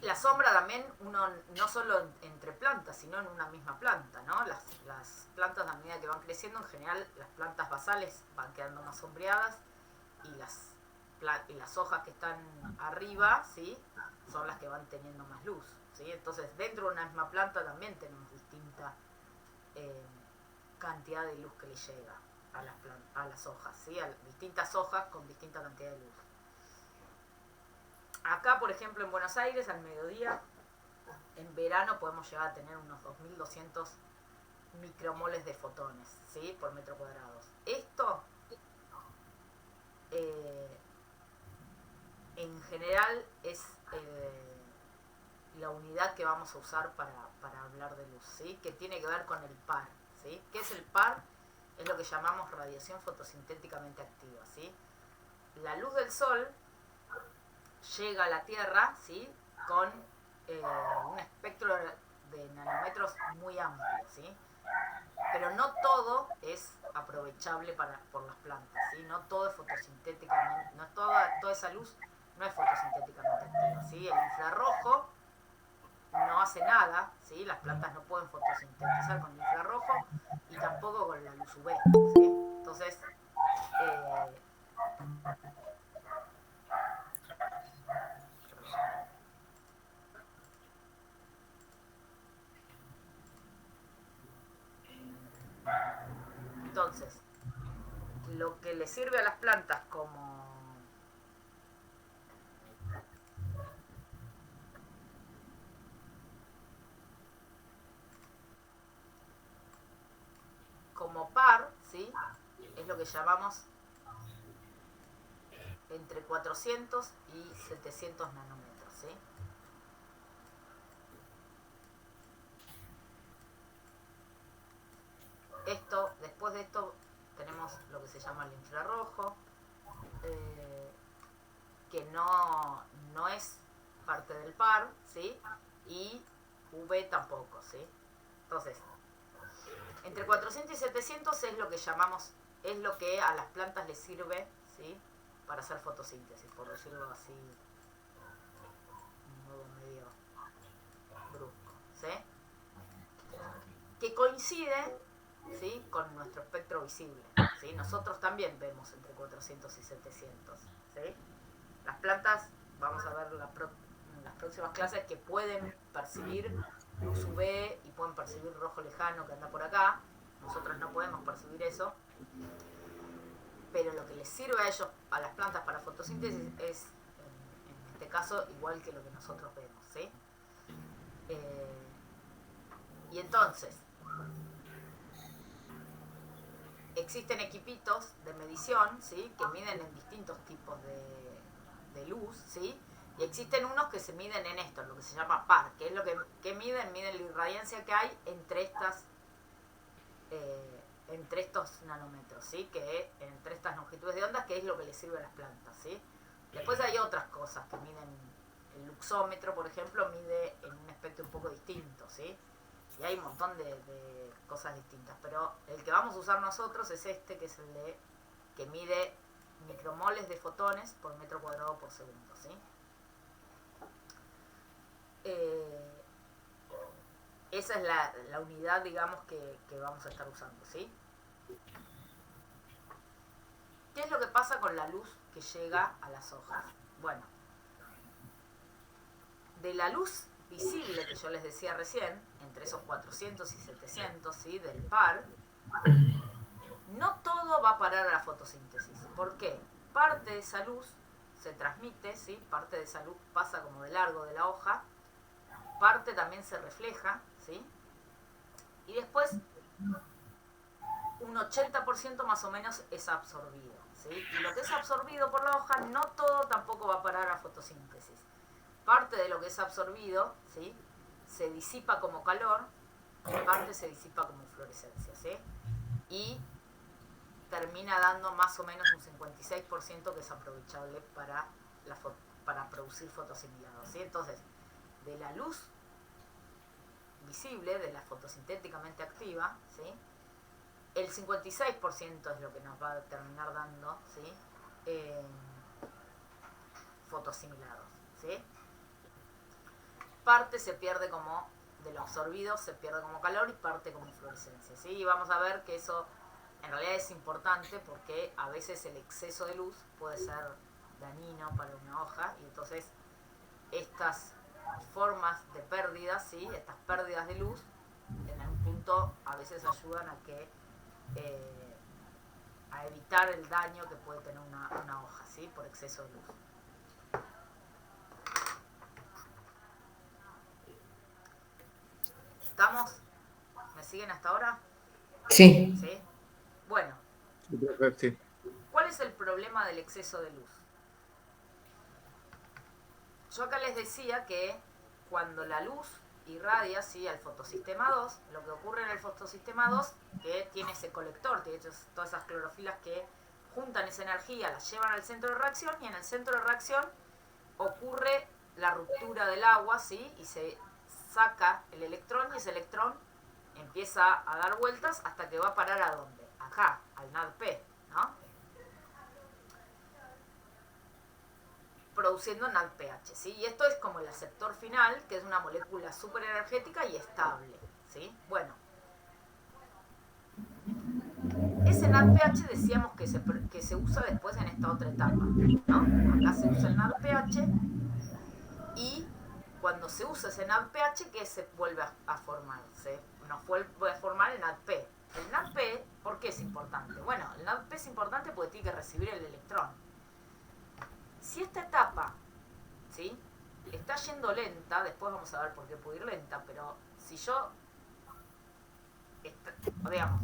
La sombra también, uno no solo entre plantas, sino en una misma planta, ¿no? Las plantas a medida que van creciendo, en general las plantas basales van quedando más sombreadas y las hojas que están arriba, ¿sí? Son las que van teniendo más luz, ¿sí? Entonces, dentro de una misma planta también tenemos distinta cantidad de luz que le llega a las hojas, ¿sí? A distintas hojas con distinta cantidad de luz. Acá, por ejemplo, en Buenos Aires, al mediodía, en verano podemos llegar a tener unos 2200 micromoles de fotones, ¿sí? Por metro cuadrado. Esto, en general, es la unidad que vamos a usar para hablar de luz, ¿sí? Que tiene que ver con el par, ¿sí? ¿Qué es el par? Es lo que llamamos radiación fotosintéticamente activa, ¿sí? La luz del sol llega a la Tierra, ¿sí? Con un espectro de nanómetros muy amplio, ¿sí? Pero no todo es aprovechable por las plantas, ¿sí? No todo es fotosintéticamente, no toda esa luz no es fotosintéticamente activa, ¿sí? El infrarrojo no hace nada, ¿sí? Las plantas no pueden fotosintetizar con el infrarrojo y tampoco con la luz UV, ¿sí? Entonces, entonces, lo que le sirve a las plantas como par, ¿sí? Es lo que llamamos entre 400 y 700 nanómetros, ¿sí? Después de esto tenemos lo que se llama el infrarrojo, que no es parte del par, ¿sí? Y UV tampoco, ¿sí? Entonces, entre 400 y 700 es lo que llamamos, es lo que a las plantas les sirve, ¿sí? Para hacer fotosíntesis, por decirlo así, un modo medio brusco, ¿sí? Que coincide, ¿sí? Con nuestro espectro visible, ¿sí? Nosotros también vemos entre 400 y 700, ¿sí? Las plantas, vamos a ver en las próximas clases, que pueden percibir luz UV y pueden percibir rojo lejano que anda por acá. Nosotros no podemos percibir eso, pero lo que les sirve a ellos, a las plantas para fotosíntesis, es en este caso igual que lo que nosotros vemos, ¿sí? Y entonces existen equipitos de medición, ¿sí? Que miden en distintos tipos de luz, ¿sí? Y existen unos que se miden en esto, en lo que se llama par, que es lo que miden la irradiancia que hay entre estos nanómetros, ¿sí? Que entre estas longitudes de onda, que es lo que les sirve a las plantas, ¿sí? Después hay otras cosas que miden, el luxómetro, por ejemplo, mide en un espectro un poco distinto, ¿sí? Y hay un montón de cosas distintas, pero el que vamos a usar nosotros es este, que es el de que mide micromoles de fotones por metro cuadrado por segundo, ¿sí? Esa es la unidad, digamos, que vamos a estar usando, ¿sí? ¿Qué es lo que pasa con la luz que llega a las hojas? Bueno, de la luz visible que yo les decía recién, entre esos 400 y 700, ¿sí?, del par, no todo va a parar a la fotosíntesis. ¿Por qué? Parte de esa luz se transmite, ¿sí?, parte de esa luz pasa como de largo de la hoja, parte también se refleja, ¿sí?, y después un 80% más o menos es absorbido, ¿sí? Y lo que es absorbido por la hoja, no todo tampoco va a parar a fotosíntesis. Parte de lo que es absorbido, ¿sí?, se disipa como calor y parte se disipa como fluorescencia, ¿sí? Y termina dando más o menos un 56% que es aprovechable para producir fotosimilados, ¿sí? Entonces, de la luz visible, de la fotosintéticamente activa, ¿sí?, el 56% es lo que nos va a terminar dando, ¿sí?, fotosimilados, ¿sí? Parte se pierde como, de lo absorbido se pierde como calor y parte como fluorescencia, ¿sí? Y vamos a ver que eso en realidad es importante porque a veces el exceso de luz puede ser dañino para una hoja y entonces estas formas de pérdidas, ¿sí?, estas pérdidas de luz en algún punto a veces ayudan a evitar el daño que puede tener una hoja, ¿sí?, por exceso de luz. ¿Estamos? ¿Me siguen hasta ahora? Sí. ¿Sí? Bueno, Sí. ¿cuál es el problema del exceso de luz? Yo acá les decía que cuando la luz irradia, ¿sí?, al fotosistema 2, lo que ocurre en el fotosistema 2, que tiene ese colector, tiene todas esas clorofilas que juntan esa energía, la llevan al centro de reacción y en el centro de reacción ocurre la ruptura del agua, ¿sí?, y se saca el electrón y ese electrón empieza a dar vueltas hasta que va a parar ¿a dónde? Acá, al NADP, ¿no? Produciendo NADPH, ¿sí? Y esto es como el aceptor final, que es una molécula súper energética y estable, ¿sí? Bueno, ese NADPH decíamos que se usa después en esta otra etapa, ¿no? Acá se usa el NADPH y cuando se usa ese NADPH, ¿qué se vuelve a formar? Nos vuelve a formar el NADP. El NADP, ¿por qué es importante? Bueno, el NADP es importante porque tiene que recibir el electrón. Si esta etapa, ¿sí?, está yendo lenta, después vamos a ver por qué puede ir lenta, pero si yo, digamos,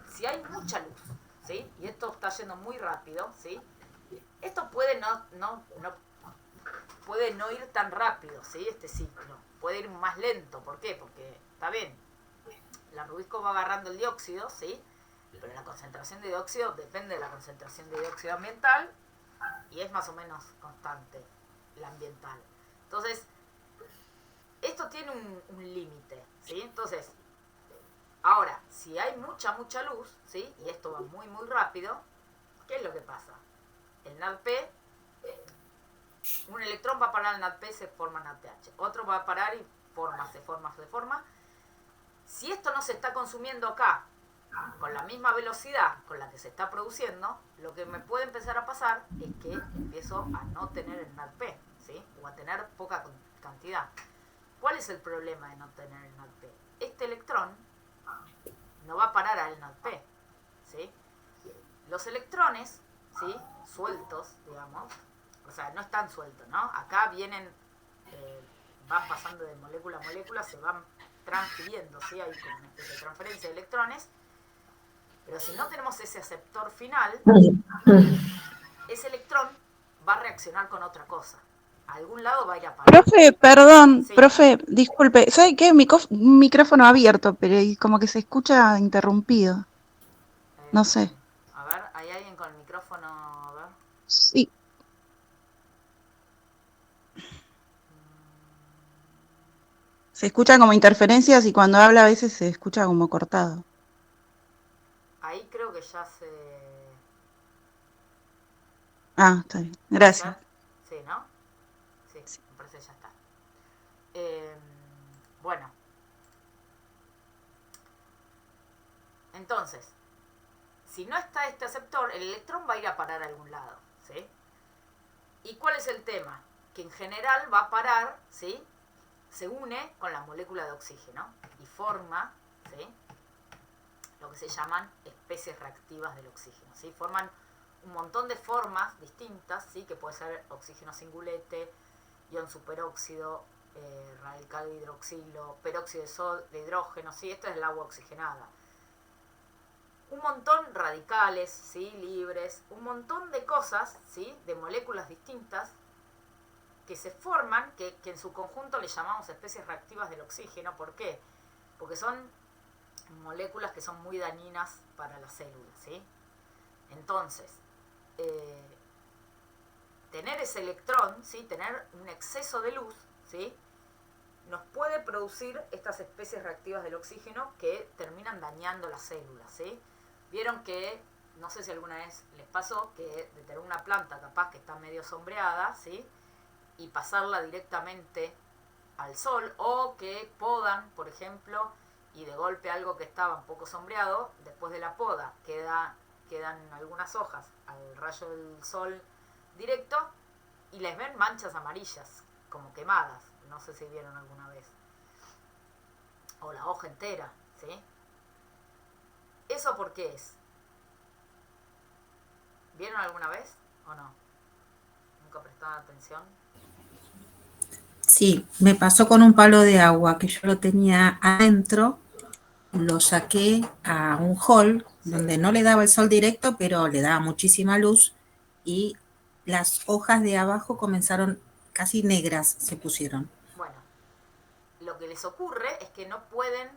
si hay mucha luz, ¿sí?, y esto está yendo muy rápido, ¿sí?, esto puede puede no ir tan rápido, ¿sí?, este ciclo, puede ir más lento. ¿Por qué? Porque, está bien, la rubisco va agarrando el dióxido, ¿sí?, pero la concentración de dióxido depende de la concentración de dióxido ambiental y es más o menos constante la ambiental. Entonces, esto tiene un límite, ¿sí? Entonces, ahora, si hay mucha luz, ¿sí?, y esto va muy rápido, ¿qué es lo que pasa? El NADP, un electrón va a parar al NADP, se forma NADPH. Otro va a parar y se forma. Si esto no se está consumiendo acá con la misma velocidad con la que se está produciendo, lo que me puede empezar a pasar es que empiezo a no tener el NADP, ¿sí?, o a tener poca cantidad. ¿Cuál es el problema de no tener el NADP? Este electrón no va a parar al NADP, ¿sí? Los electrones, ¿sí?, sueltos, digamos, o sea, no están sueltos, ¿no? Acá vienen, van pasando de molécula a molécula, se van transfiriendo, ¿sí? Hay como una especie de transferencia de electrones, pero si no tenemos ese aceptor final, ese electrón va a reaccionar con otra cosa. A algún lado va a ir a parar. Profe, perdón, Sí. profe, disculpe, ¿sabe qué? Un micrófono abierto, pero como que se escucha interrumpido. No sé. A ver, ¿hay alguien con el micrófono? A ver. Sí, Se escuchan como interferencias y cuando habla a veces se escucha como cortado. Ahí creo que ya se... Ah, está bien. ¿Puede Gracias. ser? Sí, ¿no? Sí, me parece que ya está. Bueno, entonces, si no está este aceptor, el electrón va a ir a parar a algún lado, ¿sí? ¿Y cuál es el tema? Que en general va a parar, ¿sí? Se une con la molécula de oxígeno y forma, ¿sí?, lo que se llaman especies reactivas del oxígeno, ¿sí? Forman un montón de formas distintas, ¿sí?, que puede ser oxígeno singulete, ion superóxido, radical de hidroxilo, peróxido de hidrógeno, ¿sí? Esto es el agua oxigenada. Un montón radicales, ¿sí?, libres, un montón de cosas, ¿sí?, de moléculas distintas que se forman, que en su conjunto le llamamos especies reactivas del oxígeno. ¿Por qué? Porque son moléculas que son muy dañinas para las células, ¿sí? Entonces, tener ese electrón, ¿sí?, tener un exceso de luz, ¿sí?, nos puede producir estas especies reactivas del oxígeno que terminan dañando las células, ¿sí? Vieron que, no sé si alguna vez les pasó, que de tener una planta capaz que está medio sombreada, ¿sí?, y pasarla directamente al sol, o que podan, por ejemplo, y de golpe algo que estaba un poco sombreado, después de la poda quedan algunas hojas al rayo del sol directo y les ven manchas amarillas, como quemadas, no sé si vieron alguna vez, o la hoja entera, ¿sí? ¿Eso por qué es? ¿Vieron alguna vez o no? ¿Nunca prestaron atención? Sí, me pasó con un palo de agua que yo lo tenía adentro, lo saqué a un hall Sí. donde no le daba el sol directo, pero le daba muchísima luz y las hojas de abajo comenzaron casi negras, se pusieron. Bueno, lo que les ocurre es que no pueden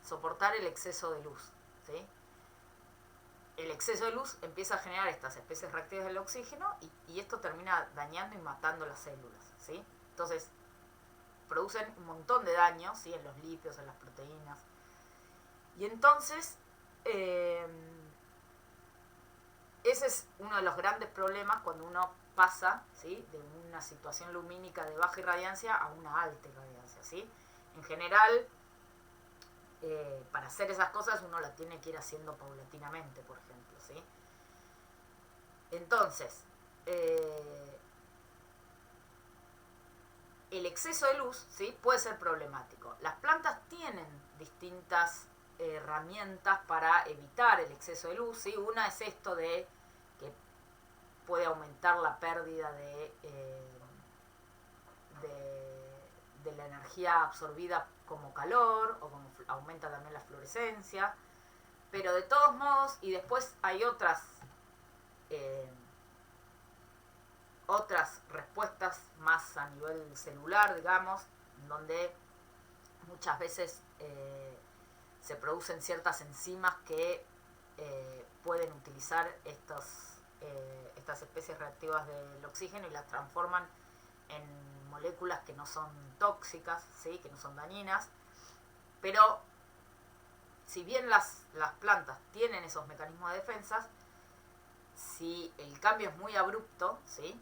soportar el exceso de luz, ¿sí? El exceso de luz empieza a generar estas especies reactivas del oxígeno y esto termina dañando y matando las células, ¿sí? Entonces, producen un montón de daño, ¿sí?, en los lípidos, en las proteínas. Y entonces, ese es uno de los grandes problemas cuando uno pasa, ¿sí?, de una situación lumínica de baja irradiancia a una alta irradiancia, ¿sí? En general, para hacer esas cosas uno la tiene que ir haciendo paulatinamente, por ejemplo, ¿sí? Entonces, el exceso de luz, ¿sí?, puede ser problemático. Las plantas tienen distintas herramientas para evitar el exceso de luz, ¿sí? Una es esto de que puede aumentar la pérdida de la energía absorbida como calor, o como aumenta también la fluorescencia, pero de todos modos, y después hay otras respuestas más a nivel celular, digamos, donde muchas veces se producen ciertas enzimas que pueden utilizar estas especies reactivas del oxígeno y las transforman en moléculas que no son tóxicas, ¿sí?, que no son dañinas, pero si bien las plantas tienen esos mecanismos de defensa, si el cambio es muy abrupto, ¿sí?,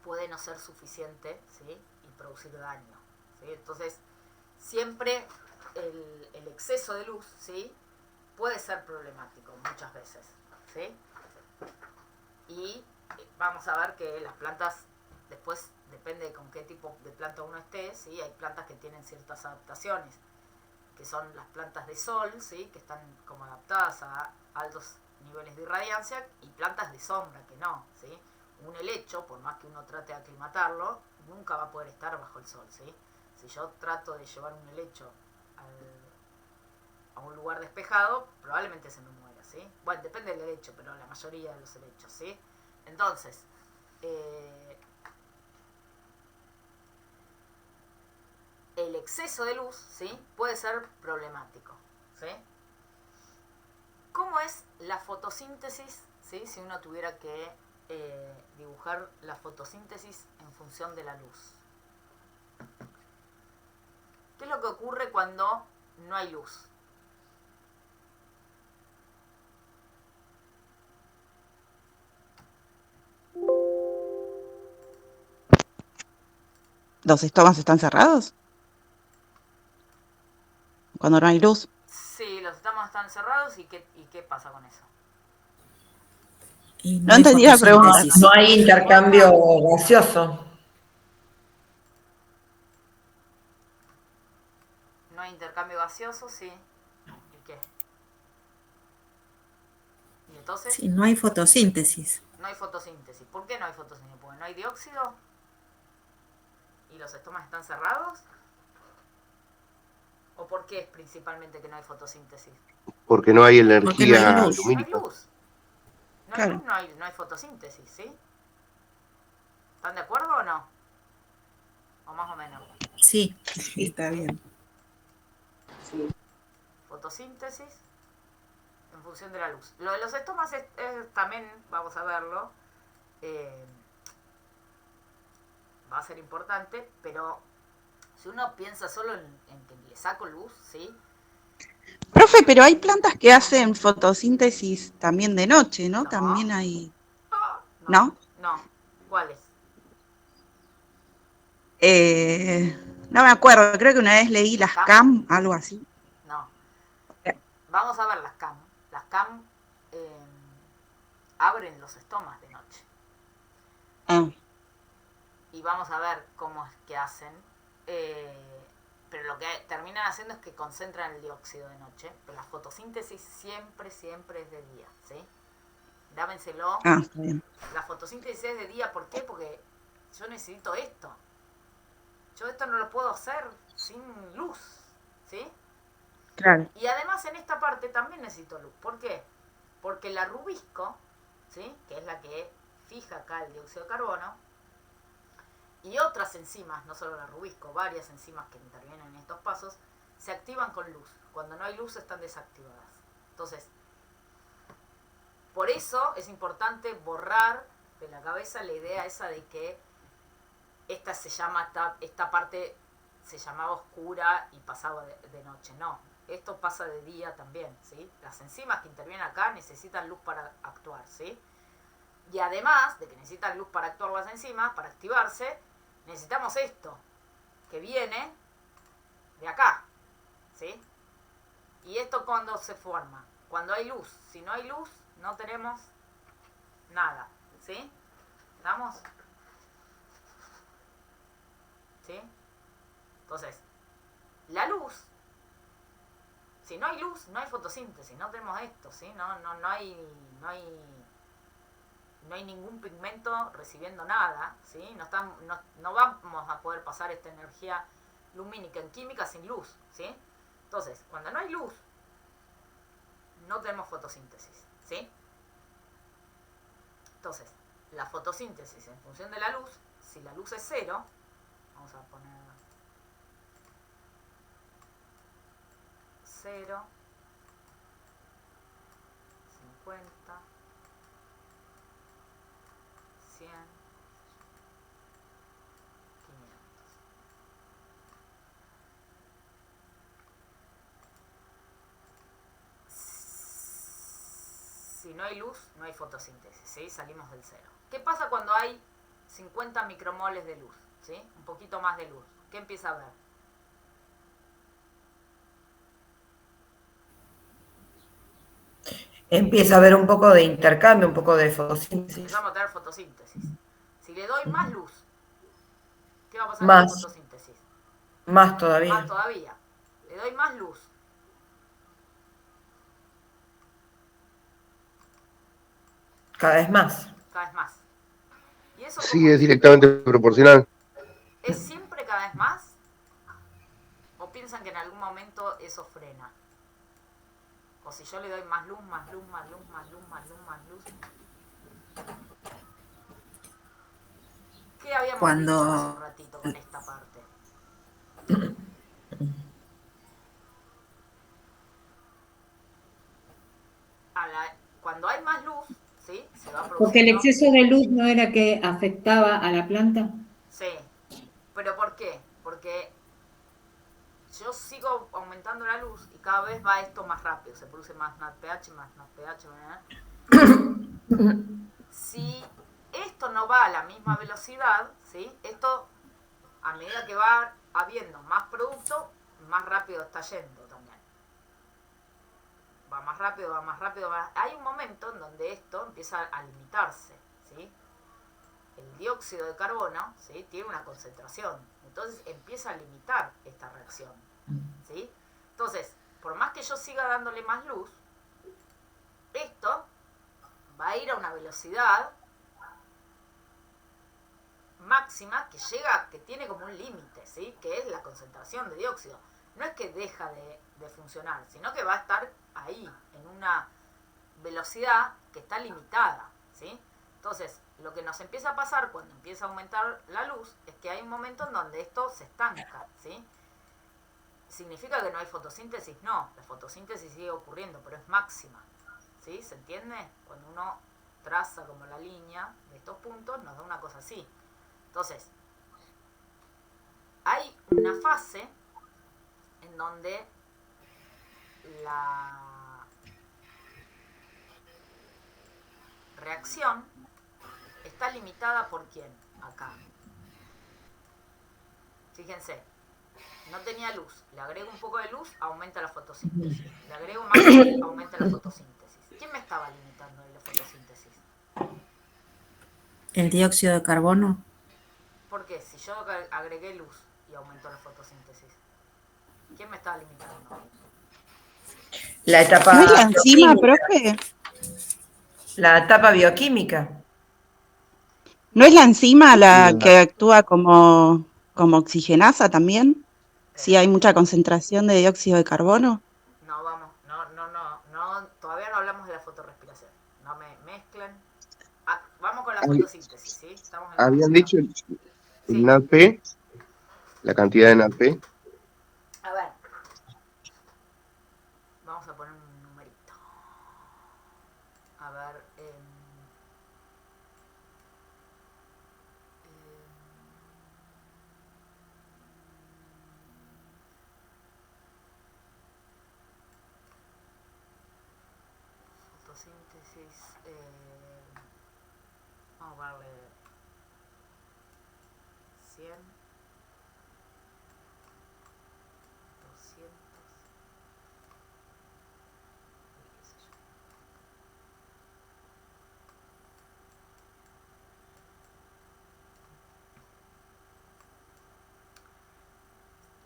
puede no ser suficiente, ¿sí?, y producir daño, ¿sí? Entonces, siempre el exceso de luz, ¿sí?, puede ser problemático muchas veces, ¿sí? Y vamos a ver que las plantas, después depende de con qué tipo de planta uno esté, ¿sí? Hay plantas que tienen ciertas adaptaciones, que son las plantas de sol, ¿sí?, que están como adaptadas a altos niveles de irradiancia, y plantas de sombra que no, ¿sí? Un helecho, por más que uno trate de aclimatarlo, nunca va a poder estar bajo el sol, ¿sí? Si yo trato de llevar un helecho a un lugar despejado, probablemente se me muera, ¿sí? Bueno, depende del helecho, pero la mayoría de los helechos, ¿sí? Entonces, el exceso de luz, ¿sí?, puede ser problemático, ¿sí? ¿Cómo es la fotosíntesis, ¿sí?, si uno tuviera que dibujar la fotosíntesis en función de la luz? ¿Qué es lo que ocurre cuando no hay luz? ¿Los estomas están cerrados? Cuando no hay luz. Sí, los estómagos están cerrados y ¿qué pasa con eso? Y No hay entendí la pregunta. fotosíntesis. No hay intercambio gaseoso. No hay intercambio gaseoso, sí. ¿Y qué? Y entonces Sí, no hay fotosíntesis. no hay fotosíntesis. ¿Por qué no hay fotosíntesis? Porque no hay dióxido y los estomas están cerrados. ¿O por qué es principalmente que no hay fotosíntesis? Porque no hay Porque no hay energía luz. No hay lumínica. luz. No hay Claro. luz, no hay fotosíntesis, ¿sí? ¿Están de acuerdo o no? O más o menos. Sí, está bien. Fotosíntesis en función de la luz. Lo de los estomas es también, vamos a verlo, va a ser importante, pero si uno piensa solo en que le saco luz, ¿sí? Profe, pero hay plantas que hacen fotosíntesis también de noche, ¿no? No. También hay. No. ¿No? No. ¿Cuáles? No me acuerdo, creo que una vez leí las ¿Cam? CAM, algo así. No. Vamos a ver las CAM. Las CAM abren los estomas de noche. Ah, Y vamos a ver cómo es que hacen. Pero lo que terminan haciendo es que concentran el dióxido de noche. Pero la fotosíntesis siempre es de día, ¿sí? Dámenselo. está bien. La fotosíntesis es de día, ¿por qué? Porque yo necesito esto. Yo esto no lo puedo hacer sin luz, ¿sí? Claro. Y además en esta parte también necesito luz. ¿Por qué? Porque la rubisco, ¿sí? Que es la que fija acá el dióxido de carbono, y otras enzimas, no solo la rubisco, varias enzimas que intervienen en estos pasos, se activan con luz. Cuando no hay luz están desactivadas. Entonces, por eso es importante borrar de la cabeza la idea esa de que esta parte se llamaba oscura y pasaba de noche. No, esto pasa de día también, ¿sí? Las enzimas que intervienen acá necesitan luz para actuar, ¿sí? Y además de que necesitan luz para actuar las enzimas, para activarse, necesitamos esto, que viene de acá, ¿sí? ¿Y esto cuándo se forma? Cuando hay luz. Si no hay luz, no tenemos nada, ¿sí? ¿Estamos? ¿Sí? Entonces, la luz, si no hay luz, no hay fotosíntesis, no tenemos esto, ¿sí? No hay ningún pigmento recibiendo nada, ¿sí? No vamos a poder pasar esta energía lumínica en química sin luz, ¿sí? Entonces, cuando no hay luz, no tenemos fotosíntesis, ¿sí? Entonces, la fotosíntesis en función de la luz, si la luz es 0, vamos a poner 0, 50, 100, 500. Si no hay luz, no hay fotosíntesis, ¿sí? Salimos del 0. ¿Qué pasa cuando hay 50 micromoles de luz? ¿Sí? Un poquito más de luz. ¿Qué empieza a haber? Empieza a haber un poco de intercambio, un poco de fotosíntesis. Empezamos a tener fotosíntesis. Si le doy más luz, ¿qué va a pasar Más. con la fotosíntesis? Más todavía. Más todavía. Le doy más luz. Cada vez más. Cada vez más. ¿Y eso Sí, cómo es directamente proporcional. ¿Es siempre cada vez más? ¿O piensan que en algún momento eso frena? O si yo le doy más luz, más luz, más luz, más luz, más luz, más luz. ¿Qué habíamos Cuando- dicho hace un ratito con esta parte? Cuando hay más luz, ¿sí? Se va produciendo. Porque el exceso de luz no era que afectaba a la planta. Sí. ¿Pero por qué? Porque yo sigo aumentando la luz y cada vez va esto más rápido, se produce más NADPH, más NADPH, si esto no va a la misma velocidad, ¿sí? Esto, a medida que va habiendo más producto, más rápido está yendo también. Va más rápido, va más rápido. Hay un momento en donde esto empieza a limitarse, ¿sí? El dióxido de carbono, ¿sí? Tiene una concentración, entonces empieza a limitar esta reacción, ¿sí? Entonces, por más que yo siga dándole más luz, esto va a ir a una velocidad máxima que llega, que tiene como un límite, ¿sí? Que es la concentración de dióxido. No es que deja de funcionar, sino que va a estar ahí, en una velocidad que está limitada, ¿sí? Entonces, lo que nos empieza a pasar cuando empieza a aumentar la luz es que hay un momento en donde esto se estanca, ¿sí? ¿Significa que no hay fotosíntesis? No, la fotosíntesis sigue ocurriendo, pero es máxima, ¿sí? ¿Se entiende? Cuando uno traza como la línea de estos puntos, nos da una cosa así. Entonces, hay una fase en donde la reacción está limitada por quién, acá. Fíjense, no tenía luz, le agrego un poco de luz, aumenta la fotosíntesis. Le agrego más luz, aumenta la fotosíntesis. ¿Quién me estaba limitando en la fotosíntesis? El dióxido de carbono. ¿Por qué? Si yo agregué luz y aumentó la fotosíntesis, ¿quién me estaba limitando? La etapa ¿No es la enzima, bioquímica. profe? La etapa bioquímica. ¿No es la enzima la La- que actúa como oxigenasa también? Si hay mucha concentración de dióxido de carbono. No, vamos, no, todavía no hablamos de la fotorrespiración. No me mezclen. Vamos con la hab- fotosíntesis, ¿sí? Estamos en la Habían fotosíntesis. dicho el Sí. NADP, la cantidad de NADP. A ver. Vamos a poner un numerito. A ver. Fotosíntesis. Vamos a darle 100, 200. Qué sé yo.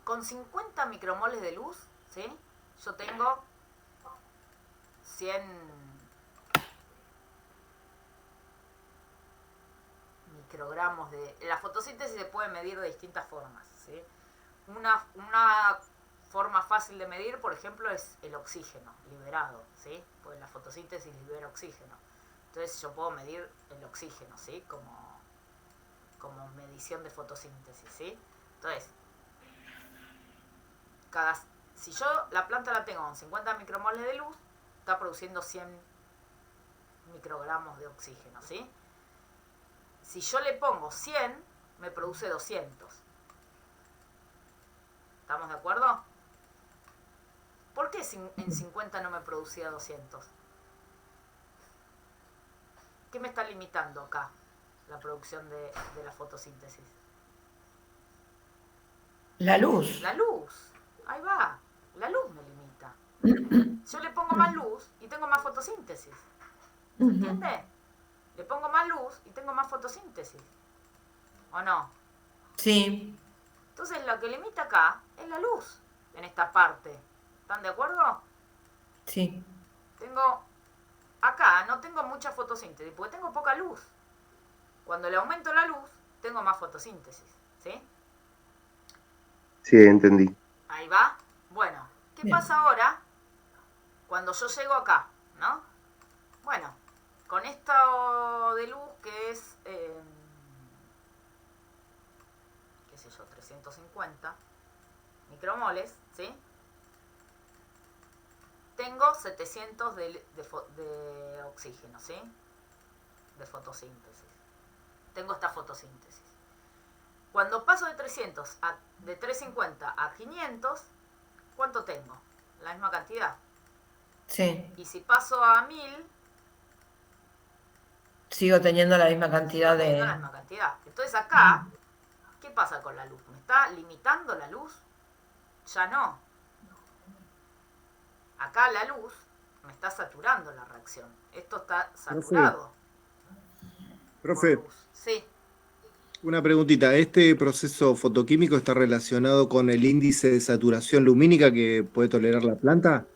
Con 50 micromoles de luz, ¿sí? Yo tengo 100 microgramos de... La fotosíntesis se puede medir de distintas formas, ¿sí? Una forma fácil de medir, por ejemplo, es el oxígeno liberado, ¿sí? Pues la fotosíntesis libera oxígeno. Entonces yo puedo medir el oxígeno, ¿sí? Como medición de fotosíntesis, ¿sí? Entonces, si yo la planta la tengo con 50 micromoles de luz, está produciendo 100 microgramos de oxígeno, ¿sí? Si yo le pongo 100, me produce 200. ¿Estamos de acuerdo? ¿Por qué en 50 no me producía 200? ¿Qué me está limitando acá la producción de la fotosíntesis? La luz. La luz. Ahí va. La luz me limita. Yo le pongo más luz y tengo más fotosíntesis. ¿Se entiende? Le pongo más luz y tengo más fotosíntesis. ¿O no? Sí. Entonces lo que limita acá es la luz en esta parte. ¿Están de acuerdo? Sí. Acá no tengo mucha fotosíntesis porque tengo poca luz. Cuando le aumento la luz, tengo más fotosíntesis. ¿Sí? Sí, entendí. Ahí va. Bueno, ¿qué Bien. pasa ahora cuando yo llego acá? ¿No? Bueno, con esto de luz que es, qué sé yo, 350 micromoles, ¿sí? Tengo 700 de oxígeno, ¿sí? De fotosíntesis. Tengo esta fotosíntesis. Cuando paso de 350 a 500, ¿cuánto tengo? La misma cantidad. Sí, Y si paso a 1000, sigo teniendo la misma cantidad teniendo la de... misma cantidad. Entonces acá, ¿qué pasa con la luz? ¿Me está limitando la luz? Ya no. Acá la luz me está saturando la reacción. Esto está saturado por Profe, luz. Sí. una preguntita. ¿Este proceso fotoquímico está relacionado con el índice de saturación lumínica que puede tolerar la planta?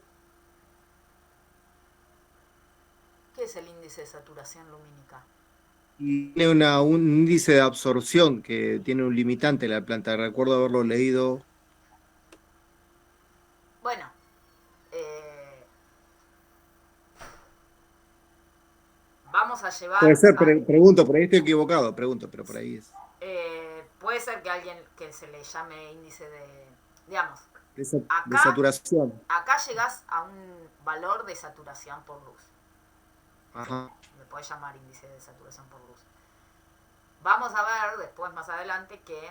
¿Qué es el índice de saturación lumínica? Y tiene un índice de absorción que tiene un limitante la planta. Recuerdo haberlo leído. Bueno, eh, vamos a Puede llevar ser, a... pregunto, por ahí estoy equivocado, pregunto, pero por ahí es. puede ser que alguien que se le llame índice de... Digamos, De acá, saturación. acá llegás a un valor de saturación por luz. Ajá. Le podés llamar índice de saturación por luz. Vamos a ver después, más adelante, que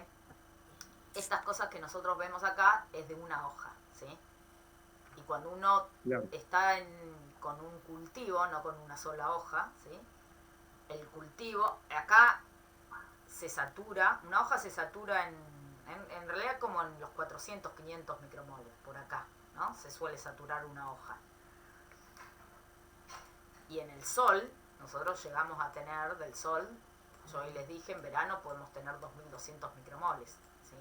estas cosas que nosotros vemos acá es de una hoja, ¿sí? Y cuando uno Claro. está con un cultivo, no con una sola hoja, ¿sí? El cultivo, acá se satura, una hoja se satura en realidad como en los 400, 500 micromoles, por acá, ¿no? Se suele saturar una hoja. Y en el sol, nosotros llegamos a tener del sol, yo hoy les dije, en verano podemos tener 2200 micromoles, ¿sí?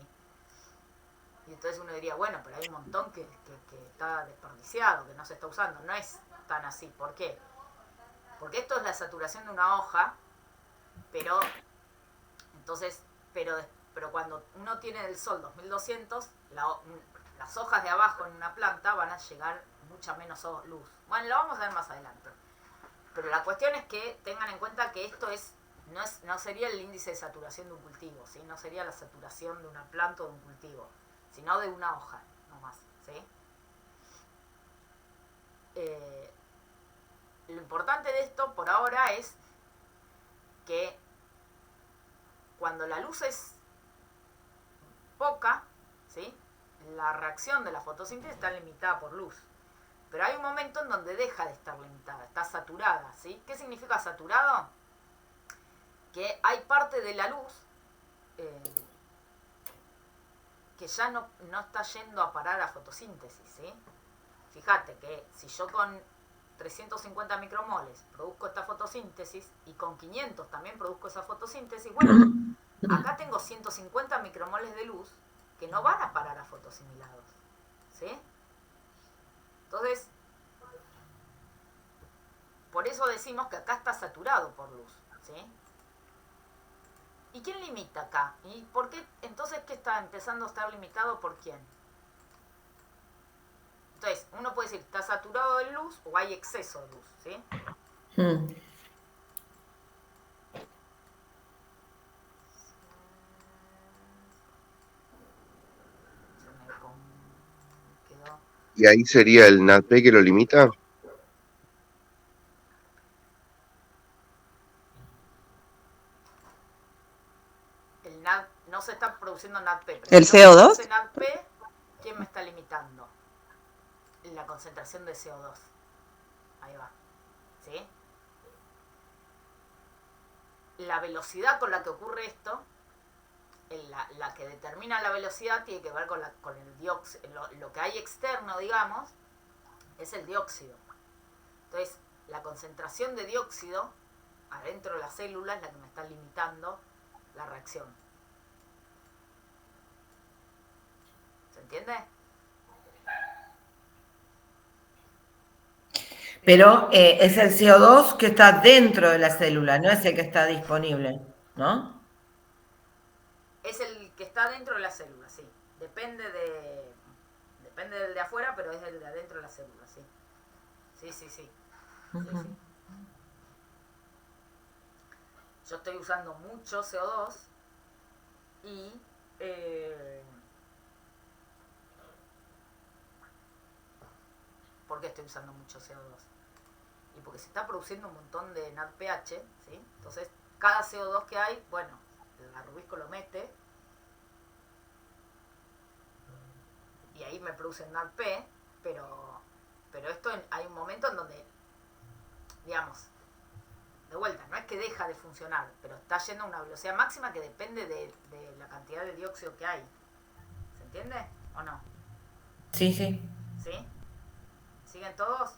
Y entonces uno diría, bueno, pero hay un montón que está desperdiciado, que no se está usando. No es tan así. ¿Por qué? Porque esto es la saturación de una hoja, pero entonces, pero cuando uno tiene del sol 2200, las hojas de abajo en una planta van a llegar mucha menos luz. Bueno, lo vamos a ver más adelante. Pero la cuestión es que tengan en cuenta que esto no sería el índice de saturación de un cultivo, ¿sí? No sería la saturación de una planta o de un cultivo, sino de una hoja, nomás, ¿sí? Lo importante de esto por ahora es que cuando la luz es poca, ¿sí? La reacción de la fotosíntesis está limitada por luz. Pero hay un momento en donde deja de estar limitada, está saturada, ¿sí? ¿Qué significa saturado? Que hay parte de la luz que ya no está yendo a parar a fotosíntesis, ¿sí? Fíjate que si yo con 350 micromoles produzco esta fotosíntesis y con 500 también produzco esa fotosíntesis, bueno, acá tengo 150 micromoles de luz que no van a parar a fotosimilados, ¿sí? Entonces, por eso decimos que acá está saturado por luz, ¿sí? ¿Y quién limita acá? ¿Y por qué? Entonces, ¿qué está empezando a estar limitado por quién? Entonces, uno puede decir, ¿está saturado de luz o hay exceso de luz? ¿Sí? Quedó. ¿Y ahí sería el NADP que lo limita? No se está produciendo NADP. ¿El Si no se CO2? produce NADP, ¿quién me está limitando? La concentración de CO2. Ahí va. ¿Sí? La velocidad con la que ocurre esto, la que determina la velocidad, tiene que ver con el dióxido. Lo que hay externo, digamos, es el dióxido. Entonces, la concentración de dióxido adentro de la célula es la que me está limitando la reacción. ¿Se entiende? Pero es el CO2 que está dentro de la célula, no es el que está disponible, ¿no? Es el que está dentro de la célula, sí. Depende del de afuera, pero es el de adentro de la célula, sí. Sí. Sí. Yo estoy usando mucho CO2 y ¿por qué estoy usando mucho CO2? Y porque se está produciendo un montón de NADPH, ¿sí? Entonces, cada CO2 que hay, bueno, la Rubisco lo mete y ahí me producen NADP, pero esto hay un momento en donde, digamos, de vuelta, no es que deja de funcionar, pero está yendo a una velocidad máxima que depende de la cantidad de dióxido que hay. ¿Se entiende o no? Sí, sí. ¿Sí? ¿Siguen todos?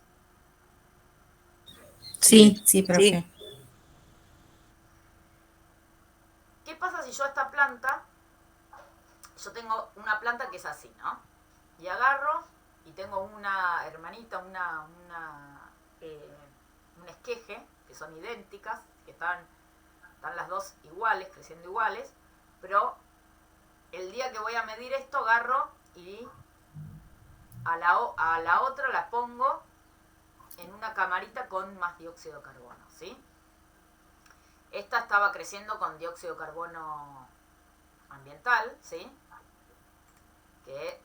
Sí, sí, profe. ¿Qué pasa si yo a esta planta, yo tengo una planta que es así, ¿no? Y agarro y tengo una hermanita, un esqueje, que son idénticas, que están las dos iguales, creciendo iguales, pero el día que voy a medir esto agarro y a la otra la pongo en una camarita con más dióxido de carbono, ¿sí? Esta estaba creciendo con dióxido de carbono ambiental, ¿sí? Que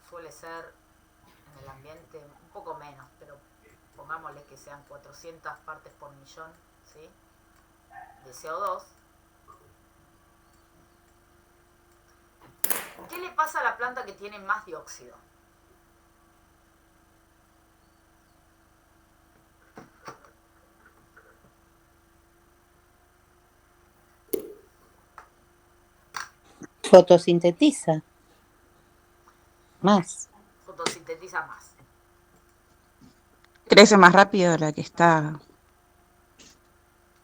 suele ser en el ambiente un poco menos, pero pongámosle que sean 400 partes por millón, ¿sí? De CO2. ¿Qué le pasa a la planta que tiene más dióxido? Fotosintetiza más. Fotosintetiza más. Crece más rápido la que está.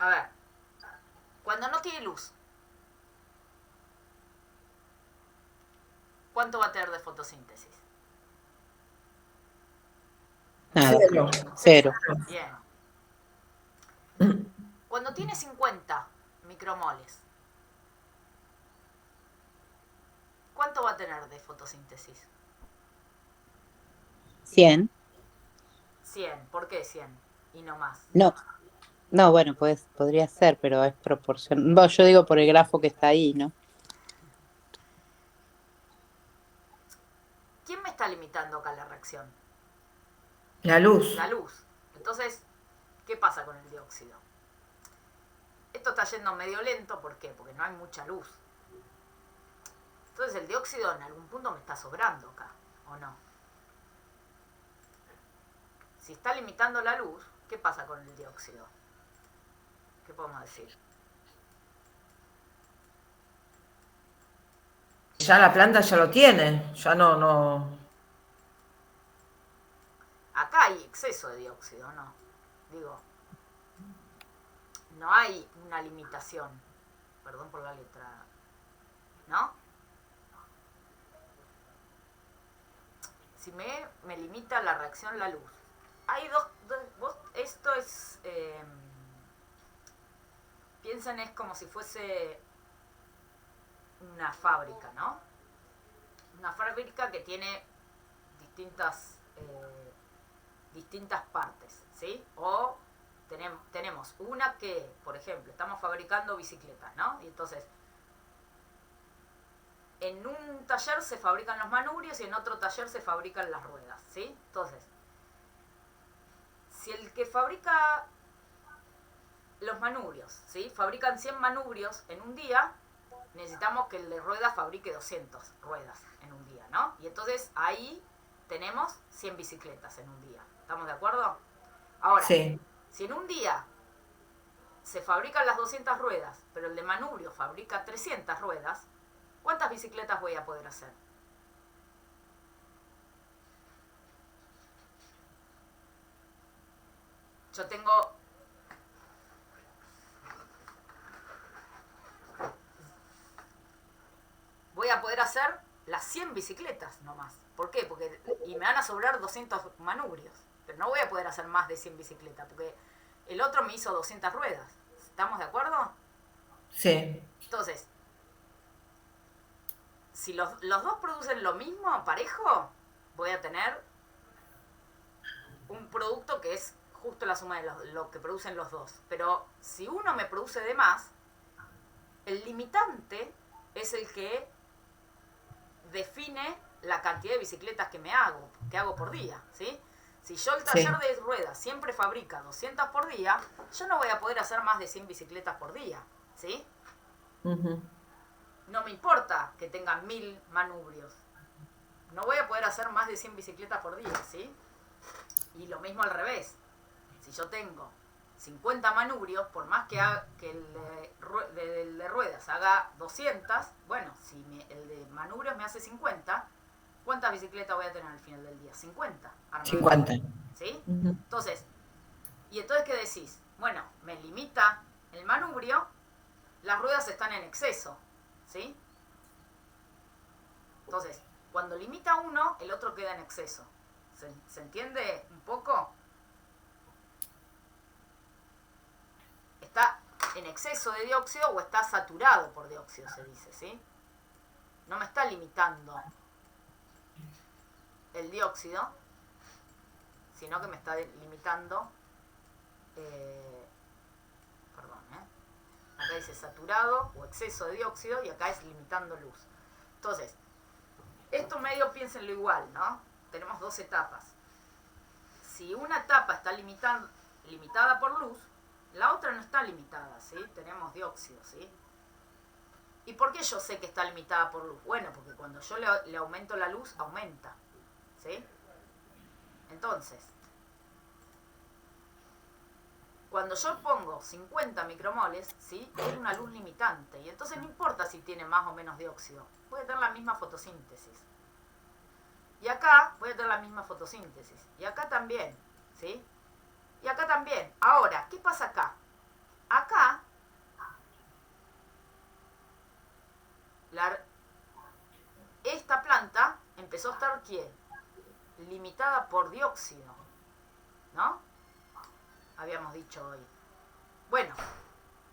A ver, cuando no tiene luz, ¿cuánto va a tener de fotosíntesis? Nada. Cero. Cero. Bien. Cuando tiene 50 micromoles, ¿cuánto va a tener de fotosíntesis? 100. 100. ¿Por qué 100 y no más? No. No, bueno, pues podría ser, pero es proporcional. Bueno, yo digo por el grafo que está ahí, ¿no? ¿Quién me está limitando acá la reacción? La luz. La luz. Entonces, ¿qué pasa con el dióxido? Esto está yendo medio lento, ¿por qué? Porque no hay mucha luz. Entonces el dióxido en algún punto me está sobrando acá, ¿o no? Si está limitando la luz, ¿qué pasa con el dióxido? ¿Qué podemos decir? Ya la planta ya lo tiene, ya no. Acá hay exceso de dióxido, ¿no? Digo, no hay una limitación. Perdón por la letra. ¿No? Si me limita la reacción la luz. Hay esto es... piensen, es como si fuese una fábrica, ¿no? Una fábrica que tiene distintas partes, ¿sí? O tenemos una que, por ejemplo, estamos fabricando bicicletas, ¿no? Y entonces, en un taller se fabrican los manubrios y en otro taller se fabrican las ruedas, ¿sí? Entonces, si el que fabrica los manubrios, ¿sí? Fabrican 100 manubrios en un día, necesitamos que el de ruedas fabrique 200 ruedas en un día, ¿no? Y entonces ahí tenemos 100 bicicletas en un día. ¿Estamos de acuerdo? Ahora, Sí. si en un día se fabrican las 200 ruedas, pero el de manubrio fabrica 300 ruedas, ¿cuántas bicicletas voy a poder hacer? Yo tengo... Voy a poder hacer las 100 bicicletas nomás. ¿Por qué? Y me van a sobrar 200 manubrios. Pero no voy a poder hacer más de 100 bicicletas, porque el otro me hizo 200 ruedas. ¿Estamos de acuerdo? Sí. Entonces, si los dos producen lo mismo, parejo, voy a tener un producto que es justo la suma de lo que producen los dos. Pero si uno me produce de más, el limitante es el que define la cantidad de bicicletas que hago por día, ¿sí? Si yo el taller de ruedas siempre fabrica 200 por día, yo no voy a poder hacer más de 100 bicicletas por día, ¿sí? Uh-huh. No me importa que tengan 1000 manubrios. no voy a poder hacer más de 100 bicicletas por día, ¿sí? Y lo mismo al revés. Si yo tengo 50 manubrios, por más que el de ruedas haga 200, bueno, si el de manubrios me hace 50, ¿cuántas bicicletas voy a tener al final del día? 50. Armadas. 50. ¿Sí? Ujú. Entonces, ¿qué decís? Bueno, me limita el manubrio, las ruedas están en exceso, ¿sí? Entonces, cuando limita uno, el otro queda en exceso. ¿Se entiende un poco? ¿Está en exceso de dióxido o está saturado por dióxido, se dice, ¿sí? No me está limitando el dióxido, sino que me está limitando, acá dice saturado o exceso de dióxido y acá es limitando luz. Entonces, esto medio piénsenlo igual, ¿no? Tenemos dos etapas. Si una etapa está limitada por luz, la otra no está limitada, ¿sí? Tenemos dióxido, ¿sí? ¿Y por qué yo sé que está limitada por luz? Bueno, porque cuando yo le aumento la luz, aumenta, ¿sí? Entonces, cuando yo pongo 50 micromoles, ¿sí? Es una luz limitante. Y entonces no importa si tiene más o menos dióxido. Puede tener la misma fotosíntesis. Y acá puede tener la misma fotosíntesis. Y acá también, ¿sí? Y acá también. Ahora, ¿qué pasa acá? Acá, esta planta empezó a estar, ¿qué? Limitada por dióxido, ¿no? Habíamos dicho hoy. Bueno,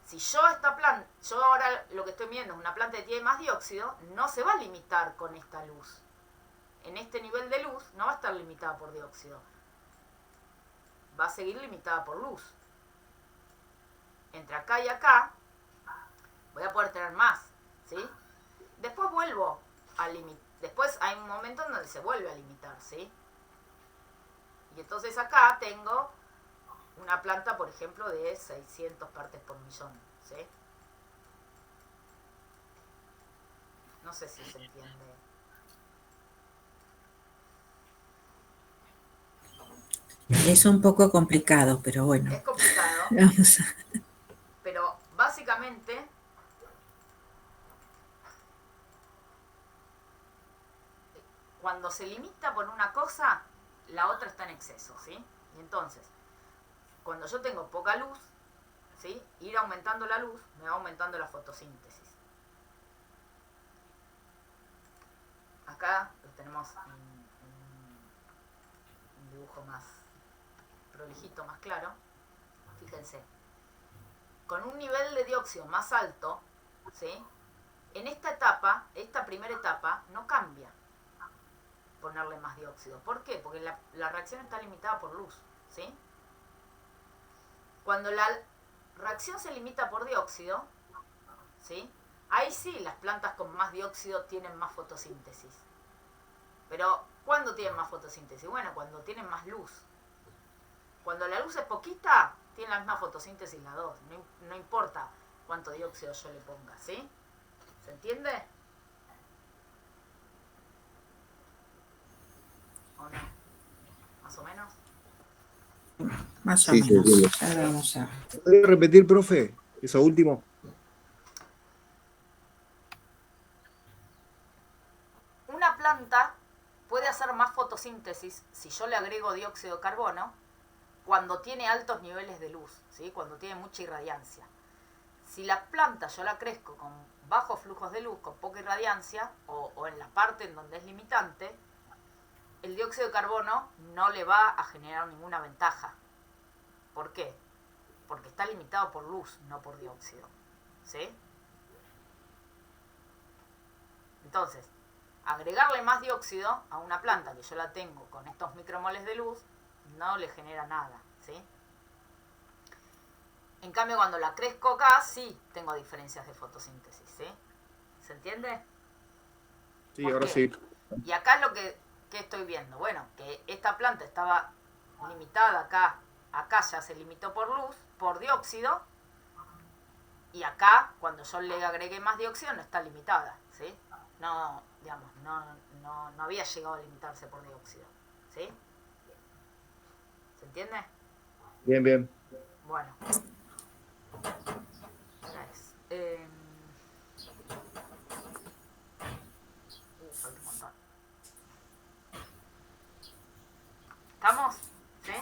si yo ahora lo que estoy viendo es una planta que tiene más dióxido, no se va a limitar con esta luz. En este nivel de luz no va a estar limitada por dióxido. Va a seguir limitada por luz. Entre acá y acá voy a poder tener más, ¿sí? Después vuelvo a limitar. Después hay un momento en donde se vuelve a limitar, ¿sí? Y entonces acá tengo una planta, por ejemplo, de 600 partes por millón, ¿sí? No sé si se entiende. Es un poco complicado, pero bueno. Es complicado, Vamos a... pero básicamente cuando se limita por una cosa, la otra está en exceso, ¿sí? Y entonces, cuando yo tengo poca luz, ¿sí? Ir aumentando la luz, me va aumentando la fotosíntesis. Acá lo tenemos en un dibujo más prolijito, más claro. Fíjense, con un nivel de dióxido más alto, ¿sí? En esta etapa, esta primera etapa, no cambia ponerle más dióxido. ¿Por qué? Porque la reacción está limitada por luz, ¿sí? Cuando la reacción se limita por dióxido, ¿sí? Ahí sí las plantas con más dióxido tienen más fotosíntesis. Pero, ¿cuándo tienen más fotosíntesis? Bueno, cuando tienen más luz. Cuando la luz es poquita, tienen la misma fotosíntesis las dos. No importa cuánto dióxido yo le ponga, ¿sí? ¿Se entiende? ¿O no? ¿Más o menos? Más o Sí, sí, menos. sí. Ahora vamos a... ¿Podría repetir, profe, eso último? Una planta puede hacer más fotosíntesis si yo le agrego dióxido de carbono cuando tiene altos niveles de luz, ¿sí? Cuando tiene mucha irradiancia. Si la planta yo la crezco con bajos flujos de luz, con poca irradiancia, o en la parte en donde es limitante, el dióxido de carbono no le va a generar ninguna ventaja. ¿Por qué? Porque está limitado por luz, no por dióxido, ¿sí? Entonces, agregarle más dióxido a una planta que yo la tengo con estos micromoles de luz no le genera nada, ¿sí? En cambio, cuando la crezco acá, sí tengo diferencias de fotosíntesis, ¿sí? ¿Se entiende? Sí, ¿Por ahora qué? sí. Y acá es lo que estoy viendo. Bueno, que esta planta estaba limitada acá. Acá ya se limitó por luz, por dióxido. Y acá, cuando yo le agregué más dióxido, no está limitada, ¿sí? no, digamos, no había llegado a limitarse por dióxido. ¿Sí? ¿Se entiende? Bien, bien. Bueno. Ahora es. Falta un montón. ¿Estamos? ¿Sí?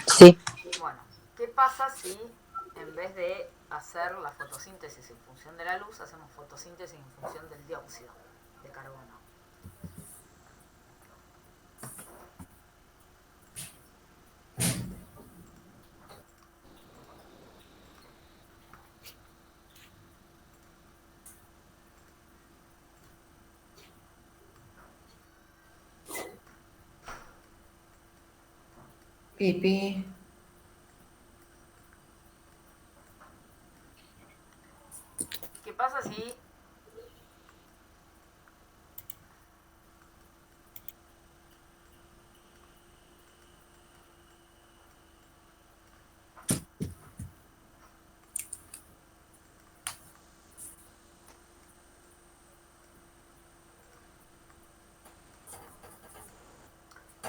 Sí. Bueno, ¿qué pasa si en vez de hacer la fotosíntesis en función de la luz, hacemos fotosíntesis en función del dióxido de carbono? Pipi. ¿Qué pasa si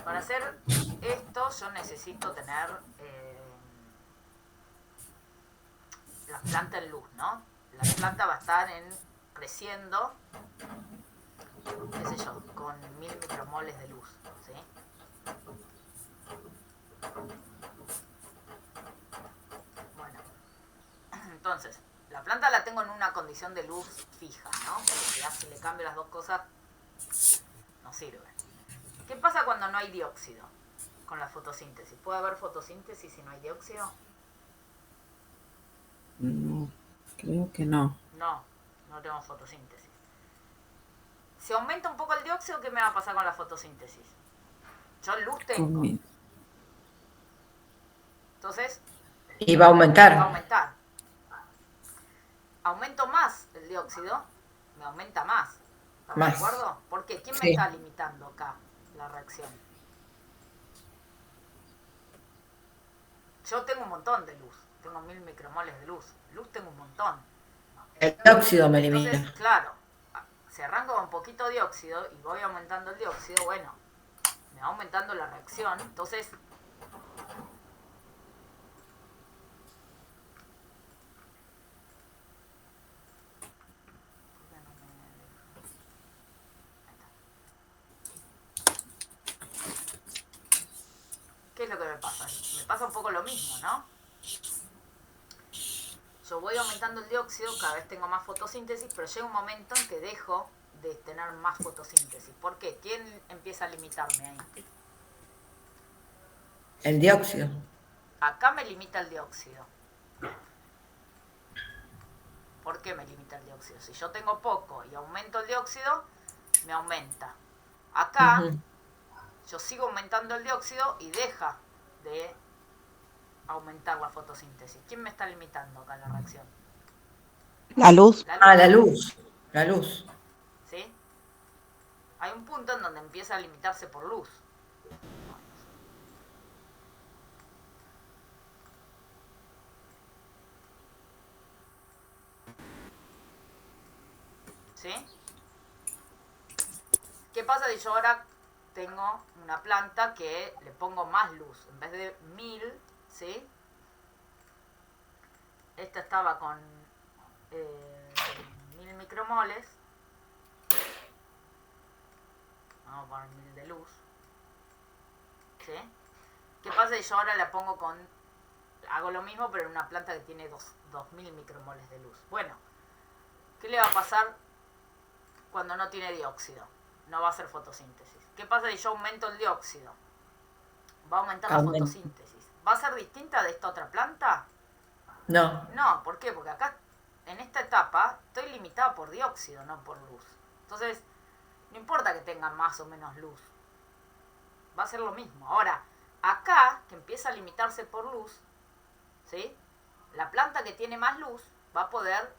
para hacer esto yo necesito tener la planta en luz, ¿no? La planta va a estar creciendo, qué sé yo, con 1000 micromoles de luz, ¿sí? Bueno, entonces, la planta la tengo en una condición de luz fija, ¿no? Porque ya si le cambio las dos cosas, no sirve. ¿Qué pasa cuando no hay dióxido con la fotosíntesis? ¿Puede haber fotosíntesis si no hay dióxido? No, creo que no. No, no tenemos fotosíntesis. Si aumenta un poco el dióxido, ¿qué me va a pasar con la fotosíntesis? Yo luz tengo. Entonces, Y va a va a aumentar. aumentar. Aumento más el dióxido, me aumenta más. ¿Estamos de Más. acuerdo? ¿Por qué? ¿Quién me Sí. está limitando acá la reacción? Yo tengo un montón de luz. Tengo 1000 micromoles de luz. Luz tengo un montón. El dióxido me Entonces, elimina. claro, si arranco con poquito dióxido y voy aumentando el dióxido, bueno, me va aumentando la reacción. Entonces, ¿qué es lo que me pasa? Me pasa un poco lo mismo, ¿no? Yo voy aumentando el dióxido, cada vez tengo más fotosíntesis, pero llega un momento en que dejo de tener más fotosíntesis. ¿Por qué? ¿Quién empieza a limitarme ahí? El dióxido. Acá me limita el dióxido. ¿Por qué me limita el dióxido? Si yo tengo poco y aumento el dióxido, me aumenta. Acá yo sigo aumentando el dióxido y deja de aumentar la fotosíntesis. ¿Quién me está limitando acá la reacción? La luz. Ah, la luz. La luz. ¿Sí? Hay un punto en donde empieza a limitarse por luz. ¿Sí? ¿Qué pasa si yo ahora tengo una planta que le pongo más luz? En vez de 1000, ¿sí? Esta estaba con 1000 micromoles. Vamos a poner 1000 de luz. ¿Sí? ¿Qué pasa si yo ahora la pongo con... Hago lo mismo pero en una planta que tiene 2000 micromoles de luz? Bueno, ¿qué le va a pasar cuando no tiene dióxido? No va a hacer fotosíntesis. ¿Qué pasa si yo aumento el dióxido? Va a aumentar la fotosíntesis. ¿Va a ser distinta de esta otra planta? No. No, ¿por qué? Porque acá, en esta etapa, estoy limitada por dióxido, no por luz. Entonces, no importa que tenga más o menos luz. Va a ser lo mismo. Ahora, acá, que empieza a limitarse por luz, ¿sí? La planta que tiene más luz va a poder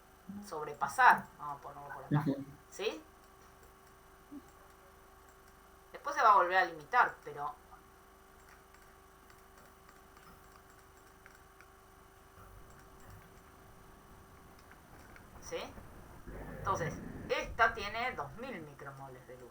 sobrepasar. Vamos a ponerlo por acá. ¿Sí? Después se va a volver a limitar, pero... ¿sí? Entonces, esta tiene 2000 micromoles de luz.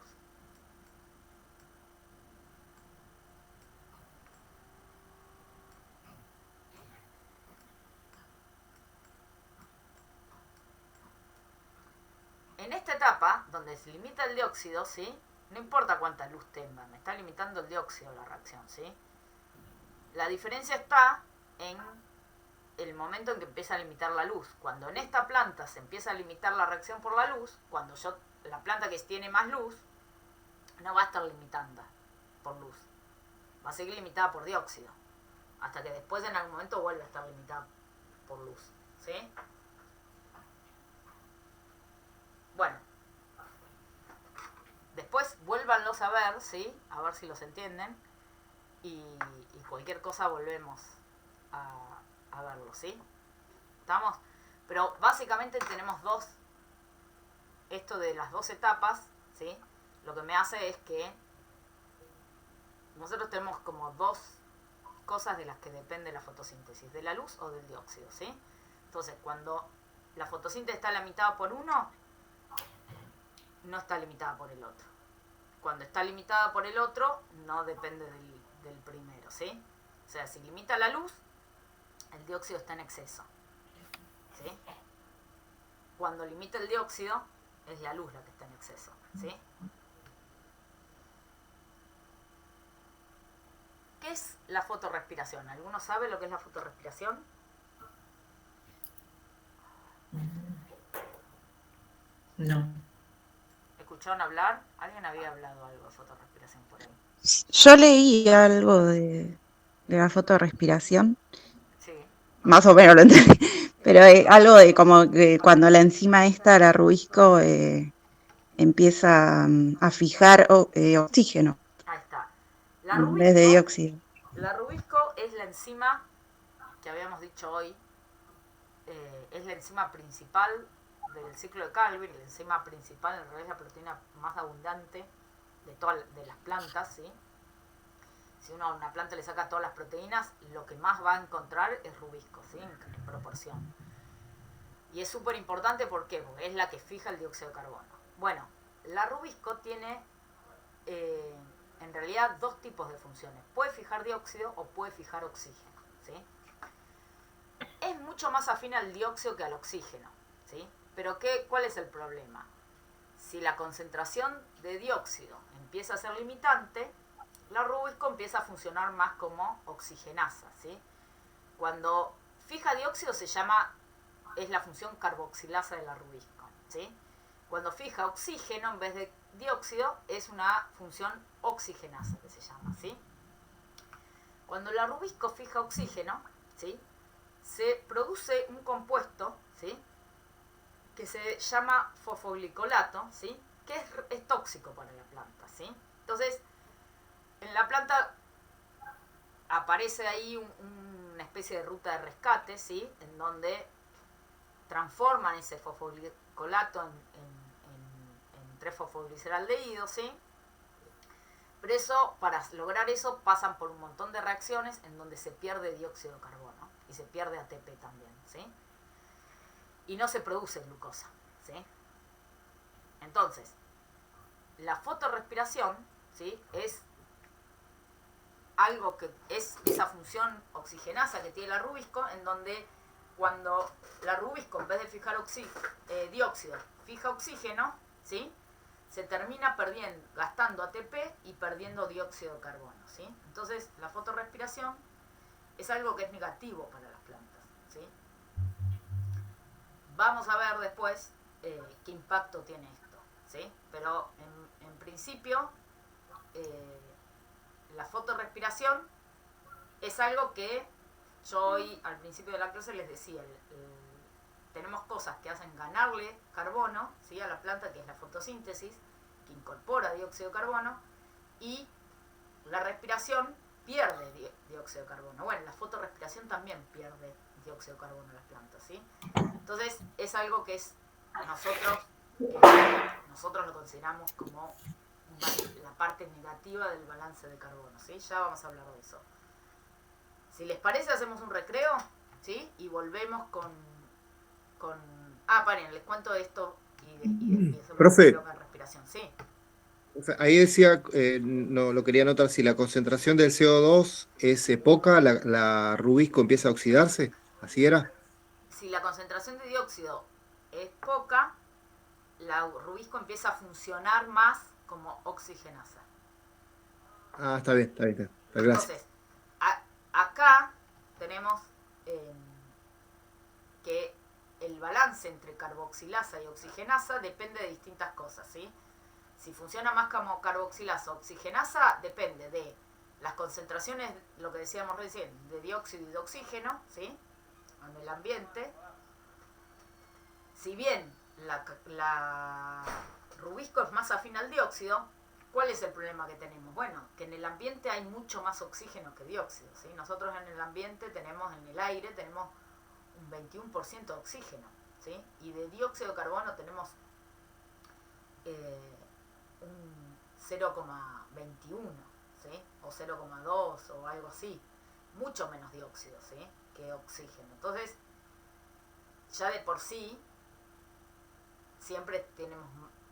En esta etapa, donde se limita el dióxido, ¿sí? No importa cuánta luz tenga, me está limitando el dióxido la reacción, ¿sí? La diferencia está en el momento en que empieza a limitar la luz. Cuando en esta planta se empieza a limitar la reacción por la luz, cuando la planta que tiene más luz, no va a estar limitada por luz. Va a seguir limitada por dióxido. Hasta que después en algún momento vuelve a estar limitada por luz, ¿sí? Bueno, después vuélvanlos a ver, ¿sí? A ver si los entienden. Y cualquier cosa volvemos a verlo, ¿sí? ¿Estamos? Pero básicamente tenemos esto de las dos etapas, ¿sí? Lo que me hace es que nosotros tenemos como dos cosas de las que depende la fotosíntesis, de la luz o del dióxido, ¿sí? Entonces, cuando la fotosíntesis está limitada por uno, no está limitada por el otro. Cuando está limitada por el otro, no depende del primero, ¿sí? O sea, si limita la luz, el dióxido está en exceso, ¿sí? Cuando limita el dióxido, es la luz la que está en exceso, ¿sí? ¿Qué es la fotorrespiración? ¿Alguno sabe lo que es la fotorrespiración? No. ¿Escucharon hablar? ¿Alguien había hablado algo de fotorrespiración por ahí? Yo leí algo de la fotorrespiración, Sí. más o menos lo entendí, pero algo de como que cuando la enzima esta, la rubisco, empieza a fijar oxígeno Ahí está. La en vez de rubisco, dióxido. la rubisco es la enzima que habíamos dicho hoy, es la enzima principal del ciclo de Calvin, la enzima principal en realidad es la proteína más abundante de las plantas, ¿sí? Si uno a una planta le saca todas las proteínas, lo que más va a encontrar es rubisco, ¿sí? En proporción. Y es súper importante, ¿por qué? Porque es la que fija el dióxido de carbono. Bueno, la rubisco tiene en realidad dos tipos de funciones. Puede fijar dióxido o puede fijar oxígeno, ¿sí? Es mucho más afín al dióxido que al oxígeno, ¿sí? Pero ¿cuál es el problema? Si la concentración de dióxido empieza a ser limitante, la rubisco empieza a funcionar más como oxigenasa, ¿sí? Cuando fija dióxido es la función carboxilasa de la rubisco, ¿sí? Cuando fija oxígeno en vez de dióxido es una función oxigenasa que se llama, ¿sí? Cuando la rubisco fija oxígeno, ¿sí? Se produce un compuesto, ¿sí? Que se llama fosfoglicolato, ¿sí? Que es tóxico para la planta, ¿sí? Entonces, en la planta aparece ahí una especie de ruta de rescate, ¿sí? En donde transforman ese fosfoglicolato en 3-fosfogliceraldehído, ¿sí? Pero para lograr eso pasan por un montón de reacciones en donde se pierde dióxido de carbono y se pierde ATP también, ¿sí? Y no se produce glucosa, ¿sí? Entonces, la fotorrespiración, ¿sí? Es algo que es esa función oxigenasa que tiene la rubisco, en donde cuando la rubisco en vez de fijar dióxido fija oxígeno, ¿sí? Se termina gastando ATP y perdiendo dióxido de carbono, ¿sí? Entonces la fotorrespiración es algo que es negativo para las plantas, ¿sí? Vamos a ver después qué impacto tiene esto, ¿sí? Pero en principio la fotorrespiración es algo que yo hoy al principio de la clase les decía, tenemos cosas que hacen ganarle carbono, ¿sí? A la planta, que es la fotosíntesis, que incorpora dióxido de carbono, y la respiración pierde dióxido de carbono. Bueno, la fotorrespiración también pierde dióxido de carbono en las plantas, ¿sí? Entonces es algo que nosotros lo consideramos como la parte negativa del balance de carbono, ¿sí? Ya vamos a hablar de eso. Si les parece, hacemos un recreo, ¿sí? Y volvemos con Paren, les cuento esto y eso lo Profe. creo que en respiración. Sí. O sea, ahí decía, no lo quería anotar, si la concentración del CO2 es poca, la rubisco empieza a oxidarse. ¿Así era? Si la concentración de dióxido es poca, la rubisco empieza a funcionar más como oxigenasa. Ah, está bien, está bien. Está, gracias. Entonces, acá tenemos que el balance entre carboxilasa y oxigenasa depende de distintas cosas, ¿sí? Si funciona más como carboxilasa o oxigenasa, depende de las concentraciones, lo que decíamos recién, de dióxido y de oxígeno, ¿sí? En el ambiente. Si bien la rubisco es más afín al dióxido, ¿cuál es el problema que tenemos? Bueno, que en el ambiente hay mucho más oxígeno que dióxido, ¿sí? Nosotros en el ambiente tenemos, en el aire, tenemos un 21% de oxígeno, ¿sí? Y de dióxido de carbono tenemos un 0,21, ¿sí? O 0,2 o algo así. Mucho menos dióxido, ¿sí? Que oxígeno. Entonces, ya de por sí, siempre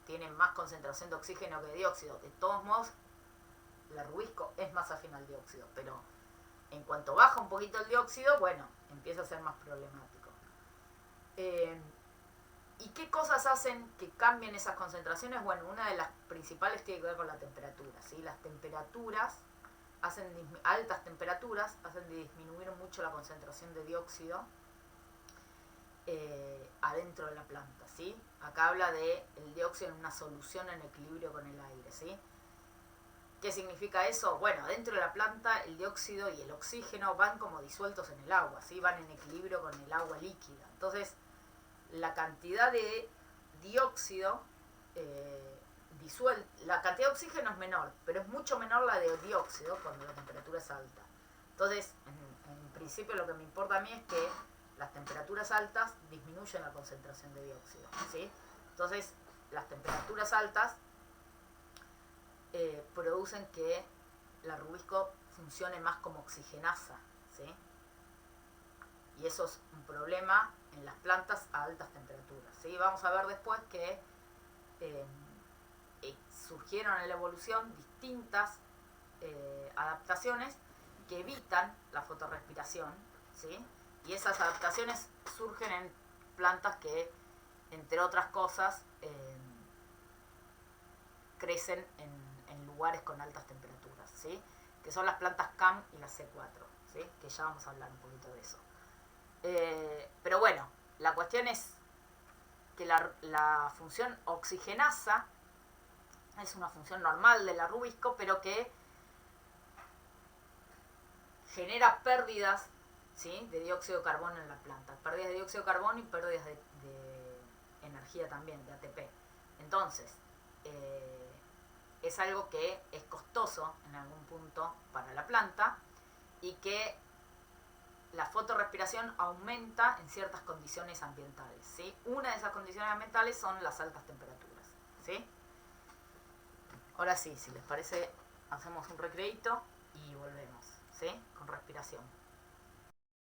tienen más concentración de oxígeno que de dióxido. De todos modos, la rubisco es más afín al dióxido, pero en cuanto baja un poquito el dióxido, bueno, empieza a ser más problemático. ¿Y qué cosas hacen que cambien esas concentraciones? Bueno, una de las principales tiene que ver con la temperatura, ¿sí? Las temperaturas altas temperaturas hacen disminuir mucho la concentración de dióxido adentro de la planta, ¿sí? Acá habla de el dióxido en una solución en equilibrio con el aire, ¿sí? ¿Qué significa eso? Bueno, dentro de la planta el dióxido y el oxígeno van como disueltos en el agua, ¿sí? Van en equilibrio con el agua líquida. Entonces, la cantidad de dióxido la cantidad de oxígeno es menor, pero es mucho menor la de dióxido cuando la temperatura es alta. Entonces, en principio lo que me importa a mí es que las temperaturas altas disminuyen la concentración de dióxido, ¿sí? Entonces, las temperaturas altas producen que la rubisco funcione más como oxigenasa, ¿sí? Y eso es un problema en las plantas a altas temperaturas, ¿sí? Vamos a ver después que surgieron en la evolución distintas adaptaciones que evitan la fotorrespiración, ¿sí? Y esas adaptaciones surgen en plantas que, entre otras cosas, crecen en lugares con altas temperaturas, ¿sí? Que son las plantas CAM y las C4, ¿sí? Que ya vamos a hablar un poquito de eso. Pero bueno, la cuestión es que la función oxigenasa es una función normal de la rubisco, pero que genera pérdidas, ¿sí? De dióxido de carbono en la planta. Pérdidas de dióxido de carbono y pérdidas de energía también, de ATP. Entonces, es algo que es costoso en algún punto para la planta y que la fotorrespiración aumenta en ciertas condiciones ambientales, ¿sí? Una de esas condiciones ambientales son las altas temperaturas, ¿sí? Ahora sí, si les parece, hacemos un recreíto y volvemos, ¿sí? Con respiración.